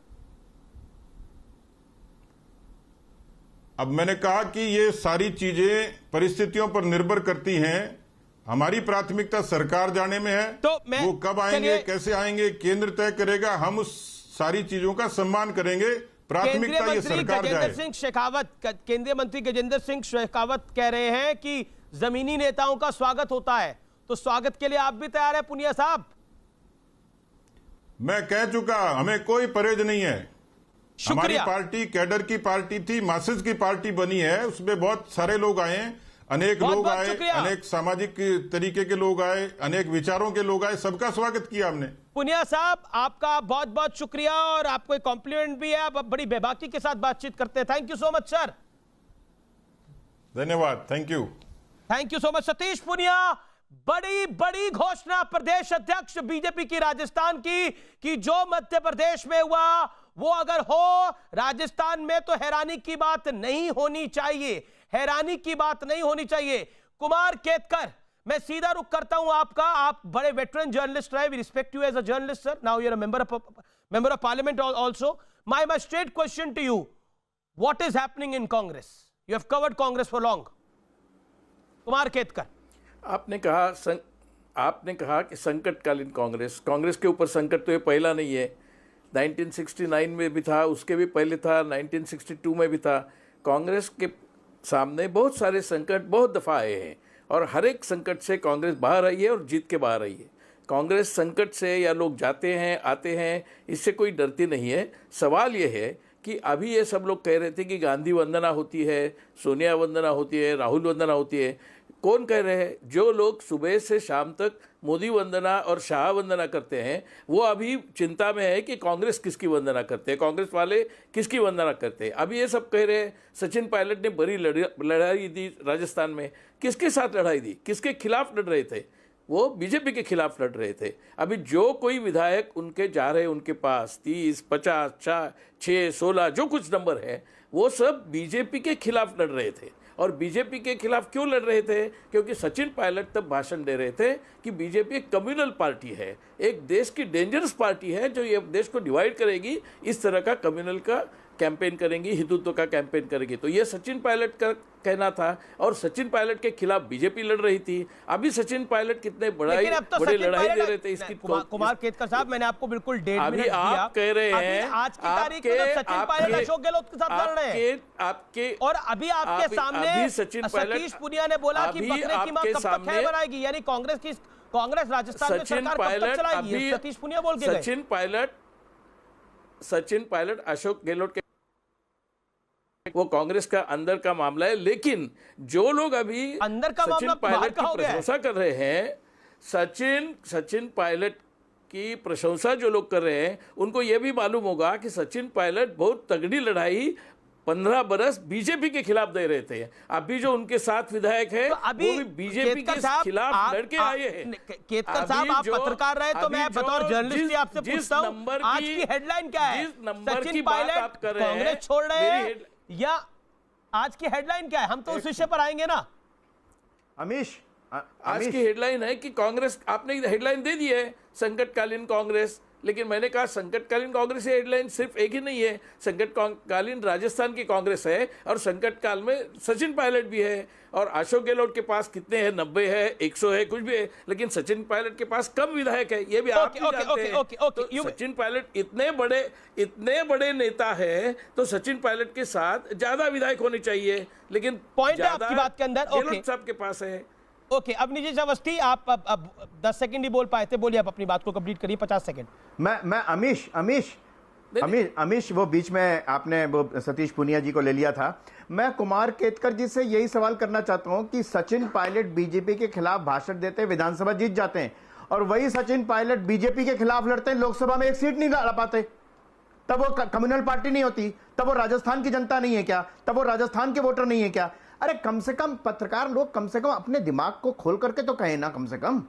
अब मैंने कहा कि ये सारी चीजें परिस्थितियों पर निर्भर करती हैं। हमारी प्राथमिकता सरकार जाने में है, तो वो कब आएंगे, कैसे आएंगे, केंद्र तय करेगा। हम उस सारी चीजों का सम्मान करेंगे, प्राथमिकता ये सरकार जाए। केंद्रीय मंत्री गजेंद्र सिंह शेखावत कह रहे हैं कि जमीनी नेताओं का स्वागत होता है, तो स्वागत के लिए आप भी तैयार है पुनिया साहब? मैं कह चुका, हमें कोई परहेज नहीं है। हमारी शुक्रिया। पार्टी कैडर की पार्टी थी, मासेस की पार्टी बनी है, उसमें बहुत सारे लोग आए, अनेक लोग आए, अनेक सामाजिक तरीके के लोग आए, अनेक विचारों के लोग आए, सबका स्वागत किया हमने। पुनिया साहब, आपका बहुत बहुत शुक्रिया, और आपको एक कॉम्प्लीमेंट भी है, आप बड़ी बेबाकी के साथ बातचीत करते हैं। Thank you so much sir. धन्यवाद, thank you. Thank you so much Satish Punia. बड़ी बड़ी घोषणा प्रदेश अध्यक्ष बीजेपी की राजस्थान की, कि जो मध्य प्रदेश में हुआ वो अगर हो राजस्थान में तो हैरानी की बात नहीं होनी चाहिए, हैरानी की बात नहीं होनी चाहिए। कुमार केतकर, मैं सीधा रुख करता हूं आपका, आप बड़े वेटरन जर्नलिस्ट रहे, we respect you as a journalist sir, now you are a member of parliament also. My straight question to you, what is happening in Congress? You have covered Congress for long. Kumar Ketkar, आपने कहा कि संकटकालीन कांग्रेस के ऊपर संकट तो ये पहला नहीं है, 1969 में भी था, उसके भी पहले था, 1962 में भी था। कांग्रेस के सामने बहुत सारे संकट बहुत दफ़ा आए हैं, और हर एक संकट से कांग्रेस बाहर आई है और जीत के बाहर आई है। कांग्रेस संकट से, या लोग जाते हैं आते हैं, इससे कोई डरती नहीं है। सवाल ये है कि अभी ये सब लोग कह रहे थे कि गांधी वंदना होती है, सोनिया वंदना होती है, राहुल वंदना होती है। कौन कह रहे हैं? जो लोग सुबह से शाम तक मोदी वंदना और शाह वंदना करते हैं, वो अभी चिंता में है कि कांग्रेस किसकी वंदना करते हैं, कांग्रेस वाले किसकी वंदना करते हैं। अभी ये सब कह रहे हैं सचिन पायलट ने बड़ी लड़ाई दी राजस्थान में। किसके साथ लड़ाई दी? किसके खिलाफ लड़ रहे थे? वो बीजेपी के खिलाफ लड़ रहे थे। अभी जो कोई विधायक उनके जा रहे, उनके पास 30, 50, 6, 16 जो कुछ नंबर है, वो सब बीजेपी के खिलाफ लड़ रहे थे। और बीजेपी के खिलाफ क्यों लड़ रहे थे? क्योंकि सचिन पायलट तब भाषण दे रहे थे कि बीजेपी एक कम्युनल पार्टी है, एक देश की डेंजरस पार्टी है जो ये देश को डिवाइड करेगी। इस तरह का कम्युनल का कैंपेन करेंगी, हिंदुत्व का कैंपेन करेगी। तो ये सचिन पायलट का कहना था, और सचिन पायलट के खिलाफ बीजेपी लड़ रही थी। अभी सचिन पायलट कितने बड़े लड़ाई दे रहे थे इसकी। कुमार केतकर साहब, मैंने आपको बिल्कुल 1.5 मिनट दिया। आप कह रहे हैं आज की तारीख में सचिन पायलट अशोक गहलोत के साथ लड़ रहे हैं, आपके और अभी आपके सामने सतीश पुनिया ने बोला कि बकरे की मां कब तक खैर बनाएगी, यानी कांग्रेस राजस्थान में सरकार कब तक चलाएगी? सतीश पुनिया बोल के सचिन पायलट अशोक गहलोत के, वो कांग्रेस का अंदर का मामला है। लेकिन जो लोग अभी अंदर का सचिन पायलट की प्रशंसा कर रहे हैं, सचिन पायलट की प्रशंसा जो लोग कर रहे हैं, उनको यह भी मालूम होगा कि सचिन पायलट बहुत तगड़ी लड़ाई 15 बरस बीजेपी के खिलाफ दे रहे थे। अभी जो उनके साथ विधायक है, वो भी बीजेपी के खिलाफ लड़के आए हैं। केतकर साहब, आप पत्रकार रहे, तो मैं बतौर जर्नलिस्ट आपसे पूछता हूं, आज की हेडलाइन क्या है? सचिन पायलट कांग्रेस छोड़ रहे हैं, या आज की हेडलाइन क्या है? हम तो उस विषय पर आएंगे ना। अमीश, आज की हेडलाइन है कि कांग्रेस, आपने हेडलाइन दे दी है संकटकालीन कांग्रेस, लेकिन मैंने कहा संकटकालीन कांग्रेस की हेडलाइन सिर्फ एक ही नहीं है। संकटकालीन राजस्थान की कांग्रेस है, और संकट काल में सचिन पायलट भी है। और अशोक गहलोत के पास कितने हैं? 90 है, 100 है, कुछ भी है, लेकिन सचिन पायलट के पास कम विधायक है, ये भी आप जानते हैं। तो सचिन पायलट इतने बड़े नेता है, तो सचिन पायलट के साथ ज्यादा विधायक होने चाहिए, लेकिन पॉइंट आपकी बात के अंदर गहलोत साहब के पास है। ओके, अब निजी अवस्थी, आप अब 10 सेकंड ही बोल पाए थे, बोलिए आप अपनी बात को कंप्लीट करिए, 50 सेकंड। मैं अमीश वो बीच में आपने वो सतीश पुनिया जी को ले लिया था। मैं कुमार केतकर जी से यही सवाल करना चाहता हूं कि सचिन पायलट बीजेपी के खिलाफ भाषण देते, विधानसभा जीत जाते हैं, और वही सचिन पायलट बीजेपी के खिलाफ लड़ते हैं, लोकसभा में एक सीट नहीं लड़ा पाते, तब वो कम्युनल पार्टी नहीं होती? तब वो राजस्थान की जनता नहीं है क्या? तब वो राजस्थान के वोटर नहीं है क्या? अरे कम से कम पत्रकार लोग कम से कम अपने दिमाग को खोल करके तो कहें ना, कम से कम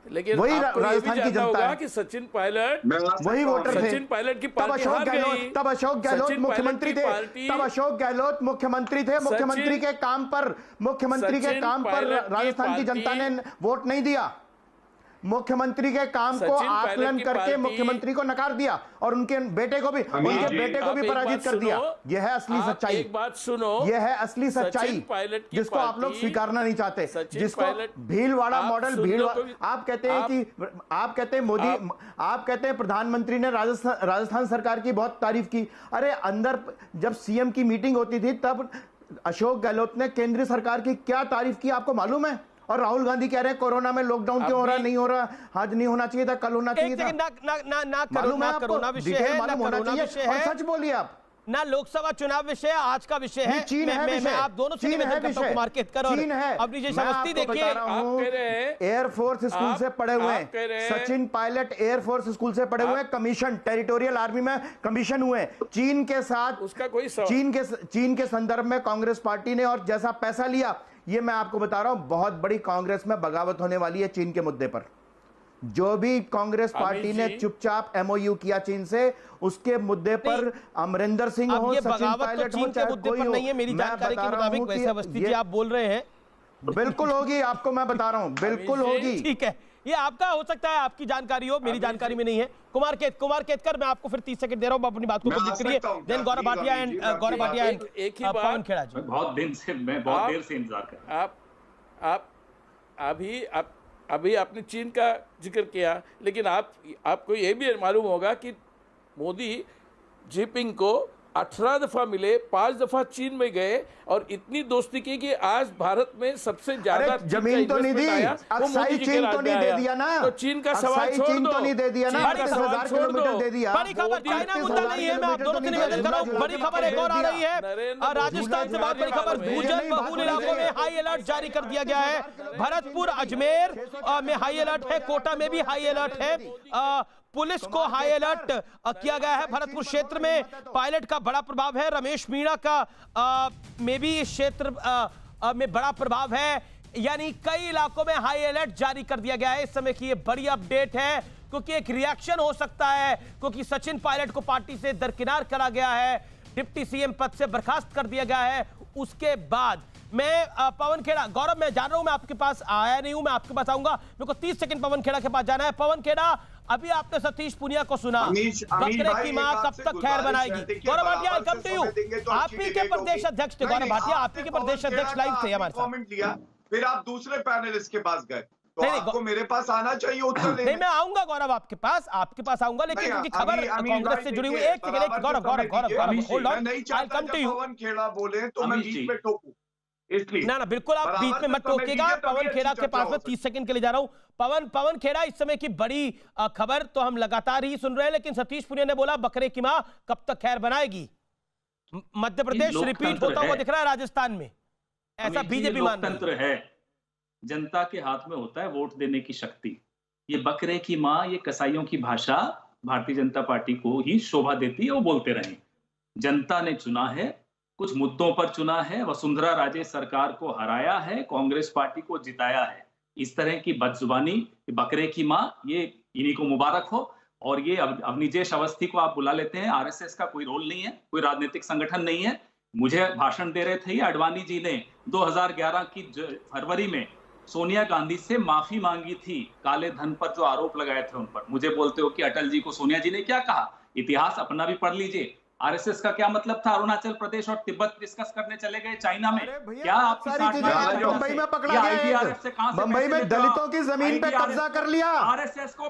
लेकिन वही आपको ये भी राजस्थान की जानना जनता होगा है कि सचिन पायलट वही वोटर थे। सचिन पायलट की तब पार्टी अशोक हार गहलोत गई। तब अशोक गहलोत सचिन मुख्यमंत्री पायलट थे। की पार्टी तब अशोक गहलोत मुख्यमंत्री थे। मुख्यमंत्री के काम पर राजस्थान की जनता ने वोट नहीं दिया। मुख्यमंत्री के काम को आकलन करके मुख्यमंत्री को नकार दिया और उनके बेटे को भी पराजित कर दिया। यह है असली सच्चाई। एक बात सुनो, यह है असली सच्चाई जिसको आप लोग स्वीकारना नहीं चाहते, जिसको भीलवाड़ा मॉडल आप कहते हैं मोदी, आप कहते हैं प्रधानमंत्री ने राजस्थान सरकार की बहुत तारीफ की। अरे अंदर जब सीएम की मीटिंग होती थी तब अशोक गहलोत ने केंद्रीय सरकार की क्या तारीफ की आपको मालूम है? और राहुल गांधी कह रहे हैं कोरोना में लॉकडाउन क्यों हो रहा, नहीं हो रहा, आज नहीं होना चाहिए था, कल होना चाहिए था। मालूम है आपको, डिटेल मालूम होना चाहिए और सच बोलिए आप। ना लोकसभा चुनाव विषय आज का विषय है। चीन है विषय। आप दोनों से निवेदन करता हूं कुमार केतकर और अपनी जैसी अवस्थी देखिए। एयरफोर्स स्कूल से पढ़े हुए हैं सचिन पायलट, एयरफोर्स स्कूल से पढ़े हुए हैं, कमीशन टेरिटोरियल आर्मी में कमीशन हुए। चीन के साथ उसका कोई चीन के संदर्भ में कांग्रेस पार्टी ने और जैसा पैसा लिया, ये मैं आपको बता रहा हूं, बहुत बड़ी कांग्रेस में बगावत होने वाली है चीन के मुद्दे पर। जो भी कांग्रेस पार्टी ने चुपचाप एमओयू किया चीन से, उसके मुद्दे पर अमरिंदर सिंह हो, सचिन पायलट हो, चाहे कोई हो, नहीं है मेरी जानकारी के मुताबिक। वैसे अवस्थी जी आप बोल रहे हैं, बिल्कुल होगी, आपको मैं बता रहा हूं, बिल्कुल होगी। ठीक है, ये आपका हो सकता है, आपकी जानकारी हो, मेरी जानकारी में नहीं है। कुमार केतकर, मैं आपको फिर 30 सेकंड दे रहा हूं, अपनी बात को कंप्लीट करिए। देन गौरव भाटिया एंड एक ही पवन खेड़ा जी। बहुत देर से इंतजार कर रहा हूं। आप अभी आपने चीन का जिक्र किया, लेकिन आपको ये भी मालूम होगा कि मोदी जिनपिंग को 18 दफा मिले, 5 दफा चीन में गए और इतनी दोस्ती की कि आज भारत में सबसे ज्यादा जमीन तो नहीं दी, अक्साई चीन तो नहीं दे दिया ना, तो चीन का सवाल छोड़ चीन दो, तो नहीं दे दिया ना, 10,000 किलोमीटर दे दिया। बड़ी खबर, चाइना मुद्दा नहीं है, मैं आप दोनों से निवेदन कर रहा हूं। बड़ी खबर एक और आ रही है, राजस्थान से बहुत बड़ी खबर, भूजल बहुल इलाकों में हाई अलर्ट जारी कर दिया गया है। भरतपुर, अजमेर में हाई अलर्ट है, कोटा में भी हाई अलर्ट है, पुलिस को हाई अलर्ट किया गया है। भरतपुर क्षेत्र में पायलट का बड़ा प्रभाव है, रमेश मीणा का में भी इस क्षेत्र में बड़ा प्रभाव है, यानी कई इलाकों में हाई अलर्ट जारी कर दिया गया है। इस समय की ये बड़ी अपडेट है, क्योंकि एक रिएक्शन हो सकता है, क्योंकि सचिन पायलट को पार्टी से दरकिनार करा गया है, डिप्टी सीएम पद से बर्खास्त कर दिया गया है। उसके बाद मैं पवन खेड़ा, गौरव मैं जान रहा हूं, मैं आपके पास आया नहीं हूं, मैं आपके पास आऊंगा, मेरे को 30 सेकंड पवन खेड़ा के पास जाना है। पवन खेड़ा, अभी आपने सतीश पुनिया को सुना, बकरे की मां कब तक खैर बनाएगी? गौरव भाटिया, आई कम टू यू, आप ही के प्रदेश अध्यक्ष थे, गौरव भाटिया आप ही के प्रदेश अध्यक्ष लाइव थे हमारे साथ। कमेंट लिया, फिर आप दूसरे पैनलिस्ट के पास गए, तो आपको मेरे पास आना चाहिए उत्तर देने। नहीं, मैं आऊंगा गौरव आपके पास आऊंगा, लेकिन क्योंकि खबर कांग्रेस से जुड़ी हुई है। एक second, Gaurav hold on, I come to you. Pawan Khera बोले तो मैं बीच में टोकूं, इसलिए ना बिल्कुल आप बीच में मत टोकिएगा। पवन खेड़ा के पास में 30 सेकंड के लिए जा रहा हूं। पवन खेड़ा, इस समय की बड़ी खबर तो हम लगातार ही सुन रहे हैं, लेकिन सतीश पुनिया ने बोला बकरे की मां कब तक खैर बनाएगी। मध्य प्रदेश रिपीट होता हुआ दिख रहा है, राजस्थान में ऐसा बीजेपी लोकतंत्र है, जनता के हाथ में होता है वोट देने की शक्ति। ये बकरे की मां, ये कसाईयों की भाषा भारतीय जनता पार्टी को ही शोभा देती है, वो बोलते रहे। जनता ने चुना है, कुछ मुद्दों पर चुना है, वसुंधरा राजे सरकार को हराया है, कांग्रेस पार्टी को जिताया है। इस तरह की बदजुबानी, बकरे की मां, ये इन्हीं को मुबारक हो। और ये अवनिजेश अवस्थी को आप बुला लेते हैं, आरएसएस का कोई रोल नहीं है, कोई राजनीतिक संगठन नहीं है। मुझे भाषण दे रहे थे अडवाणी जी ने 2011 की फरवरी में सोनिया गांधी से माफी मांगी थी काले धन पर जो आरोप लगाए थे उन पर। मुझे बोलते हो कि अटल जी को सोनिया जी ने क्या कहा, इतिहास अपना भी पढ़ लीजिए। आरएसएस का क्या मतलब था? अरुणाचल प्रदेश और तिब्बत डिस्कस करने चले गए चाइना में। क्या आपकी मुंबई में पकड़ा गया, मुंबई में दलितों की जमीन पे कब्जा कर लिया, आरएसएस को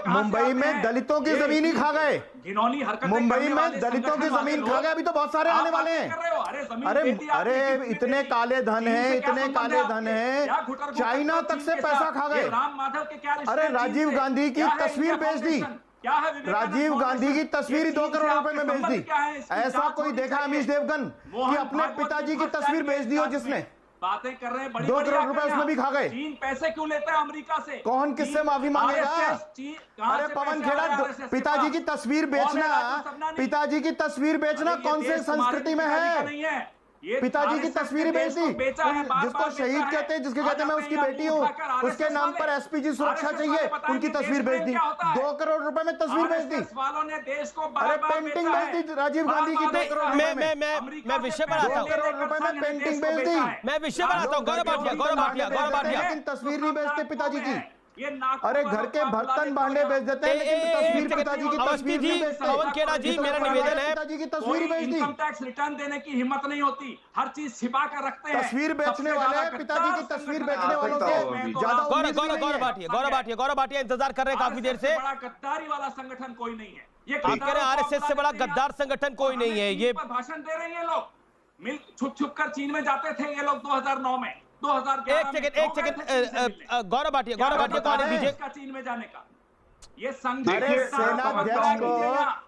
मुंबई में दलितों की जमीन ही खा गए, घिनौनी हरकत मुंबई में दलितों की जमीन खा गए। अभी तो बहुत सारे आने वाले हैं। अरे इतने काले धन है, इतने काले धन है, चाइना तक से पैसा खा गए। राम माधव के क्या, अरे राजीव गांधी की तस्वीर बेच दी, राजीव गांधी की तस्वीर 2 करोड़ रुपए में बेच दी। ऐसा कोई देखा अमीश देवगन कि अपने पिताजी की तस्वीर बेच दी हो जिसने? बातें कर रहे हैं, 2 करोड़ रुपए उसमें भी खा गए। चीन पैसे क्यों लेता है अमेरिका से? कौन किससे माफी मांगेगा? अरे पवन खेड़ा, पिताजी की तस्वीर बेचना, पिताजी की तस्वीर बेचना कौन से संस्कृति में है? पिताजी की तस्वीरें भेज दी, जिसको शहीद कहते हैं, जिसके कहते हैं मैं उसकी बेटी हूँ, उसके नाम पर एसपीजी सुरक्षा चाहिए, उनकी तस्वीर भेज दी, 2 करोड़ रुपए में तस्वीर भेज दी। अरे पेंटिंग भेज दी राजीव गांधी की 2 करोड़ रुपए में। मैं विषय पर आता हूँ, 2 करोड़ रुपए में पेंटिंग भेज दी। मैं विषय पर आता हूँ। गौरव भाटिया लेकिन तस्वीर नहीं भेजते पिताजी की। अरे घर के बर्तन भांडे भेज देते हैं, लेकिन तस्वीर पिताजी की तस्वीर नहीं भेजते। पवन खेड़ा जी, मेरा निवेदन है, पिताजी की तस्वीर भेज दी। इनकम टैक्स रिटर्न देने की हिम्मत नहीं होती, हर चीज छिपा कर रखते हैं। तस्वीर बेचने वाले, पिताजी की तस्वीर बेचने वालों से ज्यादा गौरव भाटिया इंतजार कर रहे हैं काफी देर से। बड़ा गद्दारी वाला संगठन कोई नहीं है। ये आप कह रहे हैं आरएसएस से बड़ा गद्दार संगठन कोई नहीं है। ये भाषण दे रहे हैं लोग, मिल छुप कर चीन में जाते थे ये लोग 2009 में, 2011 एक सेकंड गौरव भाटिया को आने दीजिए। चीन में जाने का ये सेनाध्यक्ष को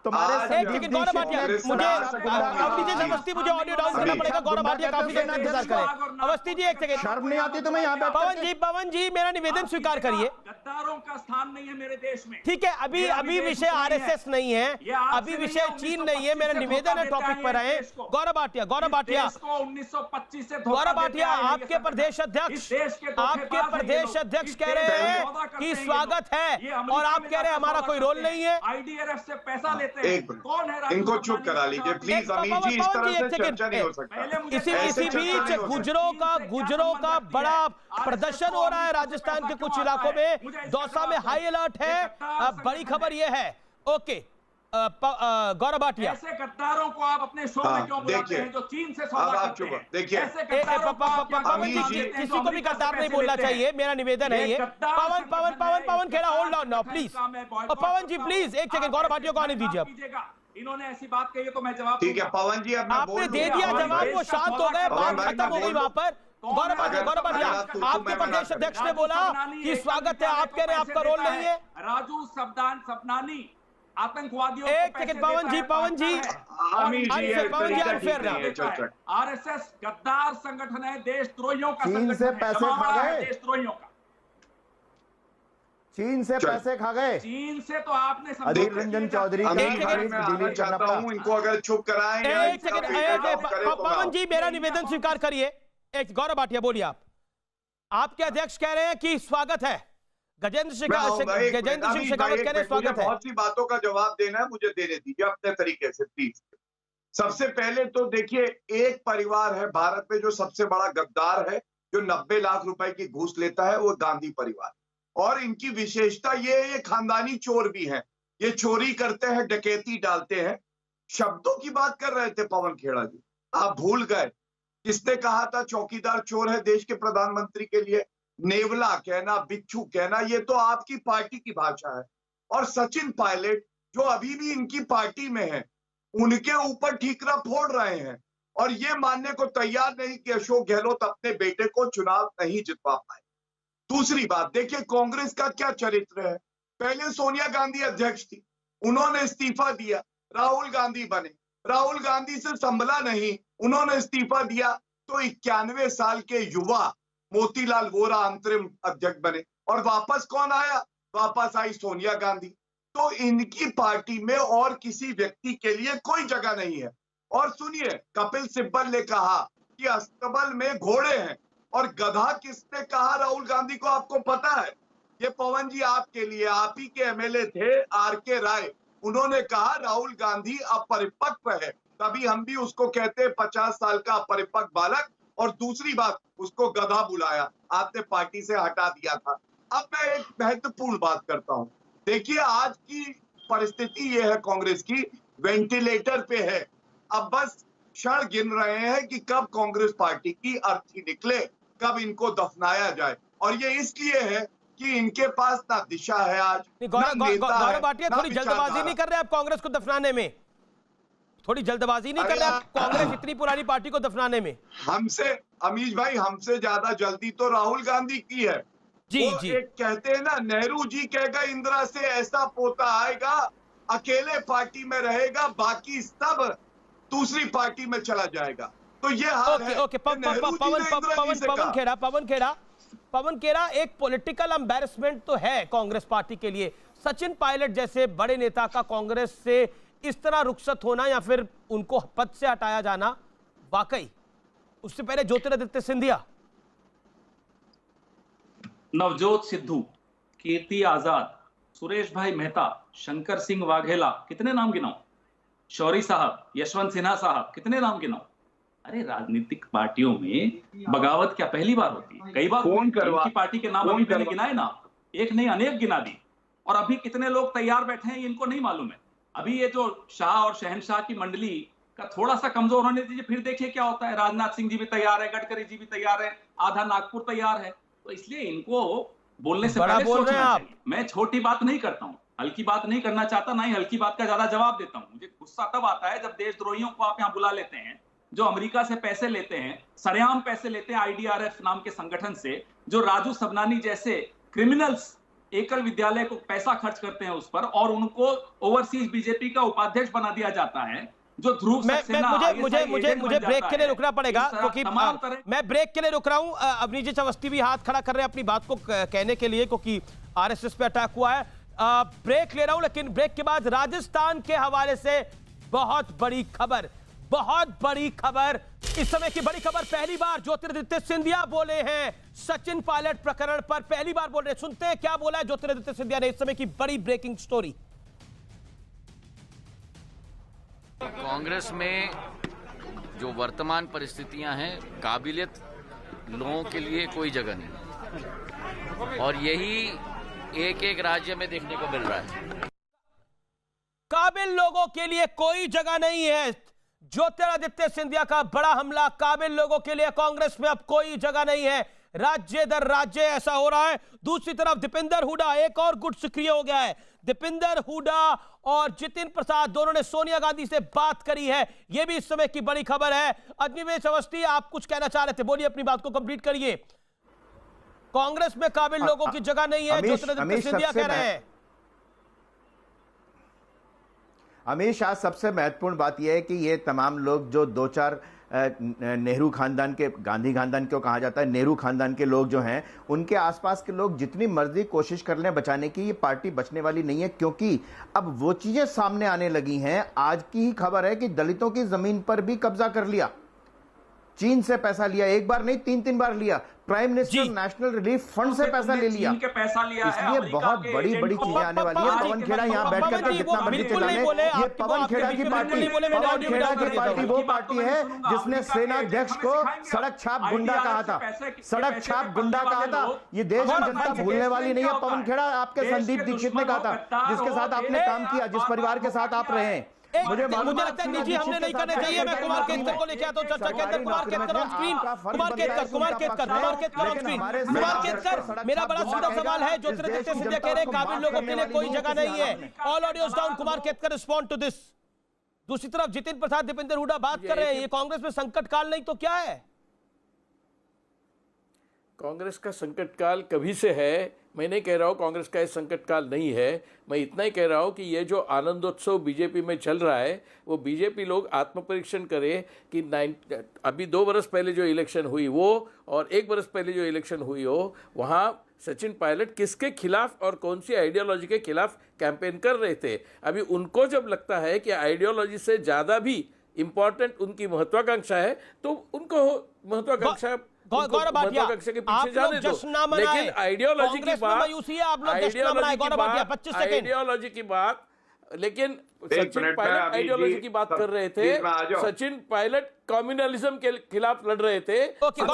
तुम्हारे गौरव भाटिया, मुझे अवस्थी जी समझती, मुझे ऑडियो डाउन करना पड़ेगा। गौरव भाटिया काफी देर इंतजार करें। अवस्थी जी एक सेकंड, शर्म नहीं आती तुम्हें यहाँ पे? पवन जी मेरा निवेदन स्वीकार करिए। गद्दारों का स्थान नहीं है मेरे देश में। ठीक है, अभी विषय आरएसएस नहीं है, अभी विषय चीन नहीं है। मेरा निवेदन है टॉपिक पर आए। गौरव भाटिया 1925 से गौरव भाटिया आपके प्रदेश अध्यक्ष कह रहे हैं कि स्वागत है, और आप कह रहे हैं हमारा कोई रोल नहीं है। आईडीआरएफ से पैसा लेते हैं। कौन है? इनको चुप करा लीजिए प्लीज अमीर जी, इस तरह से चर्चा नहीं हो सकता। इसी बीच गुजरों का बड़ा प्रदर्शन हो रहा है राजस्थान के कुछ इलाकों में। दौसा में हाई अलर्ट है। बड़ी खबर यह है। ओके गौरव भाटिया, ऐसे गद्दारों को आप अपने शो में क्यों बुलाते हैं जो चीन से सौदा करते हैं? देखिए किसी को भी गद्दार नहीं बोलना चाहिए, मेरा निवेदन है ये। Pawan Khera hold on now please. Pawan ji please एक सेकंड, गौरव भाटिया को आने दीजिए। इन्होंने ऐसी बात कही तो मैं जवाब ठीक है पवन जी, अब आपने दे दिया जवाब, वो शांत हो गए, बात खत्म हो गई वहां पर। गौरव भाटिया आपके प्रदेश अध्यक्ष ने बोला कि स्वागत है, आप कह रहे हैं आपका रोल नहीं है। राजू सबनानी आतंकवादियों एक सेकंड पवन जी अनफेयर ना। आरएसएस गद्दार संगठन है, देशद्रोहियों का चीन से पैसे खा गए, देशद्रोहियों का। चीन से पैसे खा गए। चीन से तो आपने अधीर रंजन चौधरी इनको अगर चुप कराएं। एक सेकंड पवन जी मेरा निवेदन स्वीकार करिए। एक गौरव भाटिया बोलिए, आपके अध्यक्ष कह रहे हैं कि स्वागत है। गजेंद्र सिंह शेखावत कह रहे स्वागत है। बहुत सी बातों का जवाब देना है, मुझे देने दीजिए अपने तरीके से प्लीज। सबसे पहले तो देखिए, एक परिवार है भारत में जो सबसे बड़ा गद्दार है, जो 90 लाख रुपए की घूस लेता है, वो गांधी परिवार। और इनकी विशेषता ये खानदानी चोर भी हैं। ये चोरी करते हैं, डकैती डालते हैं। शब्दों की बात कर रहे थे पवन खेड़ा जी, आप भूल गए किसने कहा था चौकीदार चोर है देश के प्रधानमंत्री के लिए? नेवला कहना, बिच्छू कहना, ये तो आपकी पार्टी की भाषा है। और सचिन पायलट जो अभी भी इनकी पार्टी में है, उनके ऊपर ठीकरा फोड़ रहे हैं और ये मानने को तैयार नहीं कि अशोक गहलोत अपने बेटे को चुनाव नहीं जितवा पाए। दूसरी बात देखिए, कांग्रेस का क्या चरित्र है। पहले सोनिया गांधी अध्यक्ष थी, उन्होंने इस्तीफा दिया, राहुल गांधी बने, राहुल गांधी से संभला नहीं, उन्होंने इस्तीफा दिया तो 91 साल के युवा मोतीलाल वोरा अंतरिम अध्यक्ष बने। और वापस कौन आया? वापस आई सोनिया गांधी। तो इनकी पार्टी में और किसी व्यक्ति के लिए कोई जगह नहीं है। और सुनिए, कपिल सिब्बल ने कहा कि अस्तबल में घोड़े हैं, और गधा किसने कहा राहुल गांधी को आपको पता है? ये पवन जी आपके लिए, आप ही के एमएलए थे आर.के. राय, उन्होंने कहा राहुल गांधी अपरिपक्व है, तभी हम भी उसको कहते हैं 50 साल का अपरिपक्व बालक। और दूसरी बात, उसको गधा बुलाया, आपने पार्टी से हटा दिया था। अब मैं एक महत्वपूर्ण बात करता हूं। देखिए, आज की परिस्थिति ये है, कांग्रेस की वेंटिलेटर पे है। अब बस क्षण गिन रहे हैं कि कब कांग्रेस पार्टी की अर्थी निकले, कब इनको दफनाया जाए। और ये इसलिए है कि इनके पास ना दिशा है आज। गौरव भाटिया थोड़ी जल्दबाजी नहीं कर रहे आप कांग्रेस को दफनाने में? थोड़ी जल्दबाजी नहीं कर रहे आप कांग्रेस इतनी पुरानी पार्टी को दफनाने में? हमसे अमीश भाई, हमसे ज्यादा जल्दी तो राहुल गांधी की है। जी जी, एक कहते हैं ना, नेहरू जी कहेगा इंदिरा से ऐसा पोता आएगा, अकेले पार्टी में रहेगा, बाकी सब दूसरी पार्टी में चला जाएगा। तो ये हाल है। ओके पवन खेड़ा, एक पॉलिटिकल एम्बैरेसमेंट तो है कांग्रेस पार्टी के लिए। सचिन पायलट जैसे बड़े नेता का कांग्रेस से इस तरह रुखसत होना या फिर उनको पद से हटाया जाना वाकई उससे पहले ज्योतिरादित्य सिंधिया, नवजोत सिद्धू, कीर्ति आजाद, सुरेश भाई मेहता, शंकर सिंह वाघेला, कितने नाम गिनाऊं? शौरी साहब, यशवंत सिन्हा साहब, कितने नाम गिनाऊं? अरे राजनीतिक पार्टियों में बगावत क्या पहली बार होती है? कई बार इनकी पार्टी के नाम अभी मैंने गिनाए ना, एक नहीं अनेक गिना दी। और अभी कितने लोग तैयार बैठे हैं इनको नहीं मालूम है। अभी ये जो शाह और शहनशाह की मंडली का थोड़ा सा कमजोर होने दीजिए, फिर देखिए क्या होता है। राजनाथ सिंह जी भी तैयार है, गडकरी जी भी तैयार है, आधा नागपुर तैयार है। तो इसलिए इनको बोलने से पहले सोचना चाहिए। मैं छोटी बात नहीं करता हूँ, हल्की बात नहीं करना चाहता, ना ही हल्की बात का ज्यादा जवाब देता हूँ। मुझे गुस्सा तब आता है जब देशद्रोहियों को आप यहाँ बुला लेते हैं, जो अमेरिका से पैसे लेते हैं, सरेआम पैसे लेते हैं आईडीआरएफ नाम के संगठन से, जो राजू सबनानी जैसे क्रिमिनल्स एकल विद्यालय को पैसा खर्च करते हैं उस पर, और उनको ओवरसीज बीजेपी का उपाध्यक्ष बना दिया जाता है। जो ध्रुव सक्सेना मुझे ब्रेक के लिए रुकना पड़ेगा, क्योंकि मैं ब्रेक के लिए रुक रहा हूं। अवनीश जी अवस्थी भी हाथ खड़ा कर रहे हैं अपनी बात को कहने के लिए, क्योंकि आरएसएस पे अटैक हुआ है। ब्रेक ले रहा हूं, लेकिन ब्रेक के बाद राजस्थान के हवाले से बहुत बड़ी खबर, बहुत बड़ी खबर। इस समय की बड़ी खबर, पहली बार ज्योतिरादित्य सिंधिया बोले हैं सचिन पायलट प्रकरण पर, पहली बार बोल रहे हैं। सुनते हैं क्या बोला है ज्योतिरादित्य सिंधिया ने। इस समय की बड़ी ब्रेकिंग स्टोरी। कांग्रेस में जो वर्तमान परिस्थितियां हैं, काबिलियत लोगों के लिए कोई जगह नहीं, और यही एक एक राज्य में देखने को मिल रहा है। काबिल लोगों के लिए कोई जगह नहीं है। ज्योतिरादित्य सिंधिया का बड़ा हमला, काबिल लोगों के लिए कांग्रेस में अब कोई जगह नहीं है। राज्य दर राज्य ऐसा हो रहा है। दूसरी तरफ दीपेंद्र हुड्डा, एक और गुट सक्रिय हो गया है। दीपेंद्र हुड्डा और जितिन प्रसाद दोनों ने सोनिया गांधी से बात करी है, यह भी इस समय की बड़ी खबर है। अग्निवेश अवस्थी, आप कुछ कहना चाह रहे थे, बोलिए, अपनी बात को कंप्लीट करिए। कांग्रेस में काबिल लोगों की जगह नहीं है, ज्योतिरादित्य सिंधिया कह रहे हैं। अमीश, आज सबसे महत्वपूर्ण बात यह है कि ये तमाम लोग जो दो चार नेहरू खानदान के, गांधी खानदान क्यों कहा जाता है, नेहरू खानदान के लोग जो हैं, उनके आसपास के लोग जितनी मर्जी कोशिश कर लें बचाने की, ये पार्टी बचने वाली नहीं है। क्योंकि अब वो चीजें सामने आने लगी हैं। आज की ही खबर है कि दलितों की जमीन पर भी कब्जा कर लिया, चीन से पैसा लिया, एक बार नहीं 3-3 बार लिया। Prime minister national relief fund से पैसा ले लिया। इसलिए बहुत बड़ी बड़ी चीजें आने वाली है। पवन खेड़ा यहाँ बैठ कर जितना मर्जी चिल्लाने, ये पवन खेड़ा की पार्टी, पवन खेड़ा की पार्टी वो पार्टी है जिसने सेनाध्यक्ष को सड़क छाप गुंडा कहा था, सड़क छाप गुंडा कहा था। ये देश की जनता भूलने वाली नहीं है। पवन खेड़ा आपके संदीप दीक्षित ने कहा था, जिसके साथ आपने काम किया, जिस परिवार के साथ आप रहे हैं। मुझे लगता है निजी हमने नहीं करने चाहिए। मैं कुमार केतकर को लेके आता हूं चर्चा के अंदर। Kumar Ketkar on screen, Kumar Ketkar on screen. Kumar Ketkar, मेरा बड़ा सीधा सवाल है, ज्योतिरादित्य सिंधिया कह रहे हैं काबिल लोगों के लिए कोई जगह नहीं है। All audios down. Kumar Ketkar, respond to this. दूसरी तरफ जितिन प्रसाद, दीपेंद्र हुड्डा बात कर रहे हैं, ये कांग्रेस में संकट काल नहीं तो क्या है? कांग्रेस का संकट काल कभी से है। मैं नहीं कह रहा हूँ कांग्रेस का ये संकट काल नहीं है। मैं इतना ही कह रहा हूँ कि ये जो आनंदोत्सव बीजेपी में चल रहा है, वो बीजेपी लोग आत्मपरीक्षण करें कि अभी 2 बरस पहले जो इलेक्शन हुई वो, और 1 बरस पहले जो इलेक्शन हुई हो, वहाँ सचिन पायलट किसके खिलाफ और कौन सी आइडियोलॉजी के खिलाफ कैंपेन कर रहे थे। अभी उनको जब लगता है कि आइडियोलॉजी से ज़्यादा भी इम्पोर्टेंट उनकी महत्वाकांक्षा है, तो उनको महत्वाकांक्षा गौरव भाटिया, आप लोग जश्न ना मनाएं, लेकिन आइडियोलॉजी की बात, आइडियोलॉजी की बात, लेकिन सचिन पायलट आइडियोलॉजी की बात कर रहे थे। सचिन पायलट कम्युनलिज्म के खिलाफ लड़ रहे थे। आखिरी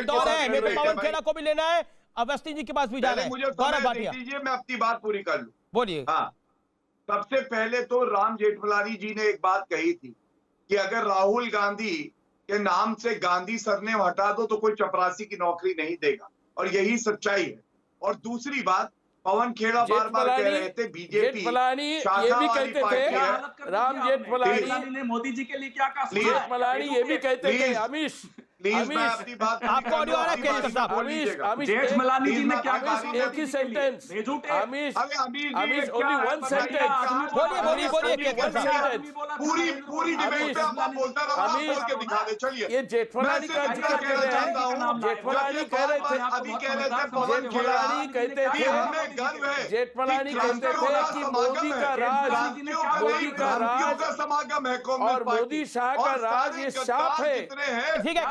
दौर है, मेरे को पवन खेड़ा को भी लेना है, अवस्थी जी के पास भी जाना है। गौरव भाटिया, मैं अपनी बात पूरी कर लूं। बोलिए। हाँ, सबसे पहले तो राम जेठमलानी जी ने एक बात कही थी कि अगर राहुल गांधी के नाम से गांधी सरनेम हटा दो तो कोई चपरासी की नौकरी नहीं देगा, और यही सच्चाई है। और दूसरी बात, पवन खेड़ा बार बार कह रहे थे बीजेपी ये भी कहते थे, राम जेठमलानी ने मोदी जी के लिए क्या कहा? जेठमलानी ये भी कहते थे, अमीश प्लीज मैं अपनी बात आपको ऑडियो आ रहा है केतकर साहब? जेठमलानी जी ने क्या कहा? एक ही सेंटेंस आमिश ओनली वन सेंटेंस। बोलिए केतकर साहब। पूरी डिबेट में आप बोलता रहो, आप बोल के दिखा दे। चलिए ये जेठमलानी का जिक्र कर रहे हैं। जेठमलानी कह रहे थे, अभी कह रहे थे पवन खेड़ा कहते थे, हमें गर्व है, जेठमलानी कहते थे कि मोदी का राज समागम है और मोदी शाह का राज ये साफ है। ठीक है,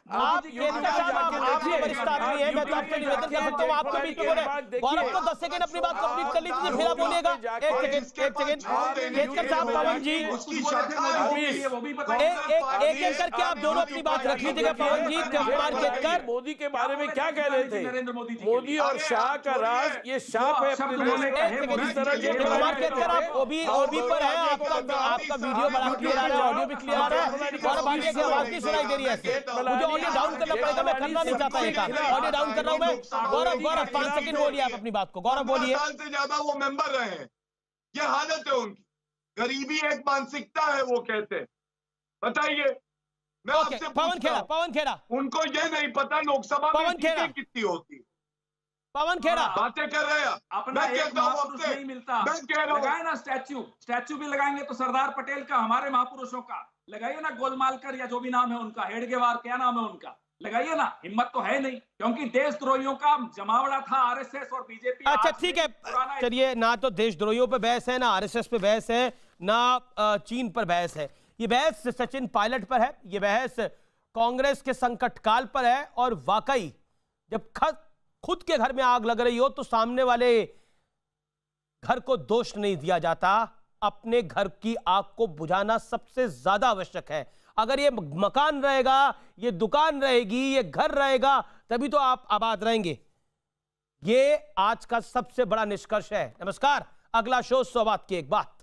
आप आपके वरिष्ठ आदमी है, मैं तो आपसे निवेदन कर सकता हूँ आपका बीच में बोले। गौरव को 10 सेकंड अपनी बात कंप्लीट कर लीजिए, फिर आप बोलिएगा। एक सेकंड केतकर साहब, पवन जी एक करके आप दोनों अपनी बात रख लीजिएगा। पवन जी, कुमार केतकर मोदी के बारे में क्या कह रहे थे? मोदी और शाह का राज ये साफ है। कुमार केतकर आप ओबी पर है, आपका वीडियो बड़ा क्लियर आ रहा है, ऑडियो भी क्लियर आ रहा है, और बाकी की आवाज नहीं सुनाई दे रही है। मुझे ऑडियो डाउन करना पड़ेगा, मैं करना नहीं चाहता है काम। ऑडियो डाउन कर रहा हूं मैं। गौरव 5 सेकंड बोलिए आप अपनी बात को। गौरव बोलिए। 4 साल से ज्यादा वो मेंबर रहे हैं, ये हालत है उनकी। गरीबी एक मानसिकता है, वो कहते हैं। बताइए, मैं आपसे पवन खेड़ा उनको ये नहीं पता लोकसभा में सीटें कितनी होती। पवन खेड़ा बातें कर रहे हैं, अपना एक महापुरुष नहीं मिलता। मैं कह रहा हूं लगाए ना स्टैच्यू भी लगाएंगे तो सरदार पटेल का, हमारे महापुरुषों का लगाइए ना, गोलमालकर या जो भी नाम है उनका, हेडगेवार क्या नाम है उनका, लगाइए ना। हिम्मत तो है नहीं, क्योंकि देशद्रोहियों का जमावड़ा था आरएसएस और बीजेपी। अच्छा ठीक है, चलिए, ना तो देशद्रोहियों पे बहस है, ना आरएसएस पे बहस है, ना चीन पर बहस है। ये बहस सचिन पायलट पर है, ये बहस कांग्रेस के संकट काल पर है। और वाकई जब खुद के घर में आग लग रही हो तो सामने वाले घर को दोष नहीं दिया जाता, अपने घर की आग को बुझाना सबसे ज्यादा आवश्यक है। अगर ये मकान रहेगा, ये दुकान रहेगी, ये घर रहेगा, तभी तो आप आबाद रहेंगे। ये आज का सबसे बड़ा निष्कर्ष है। नमस्कार, अगला शो 100 बात की एक बात।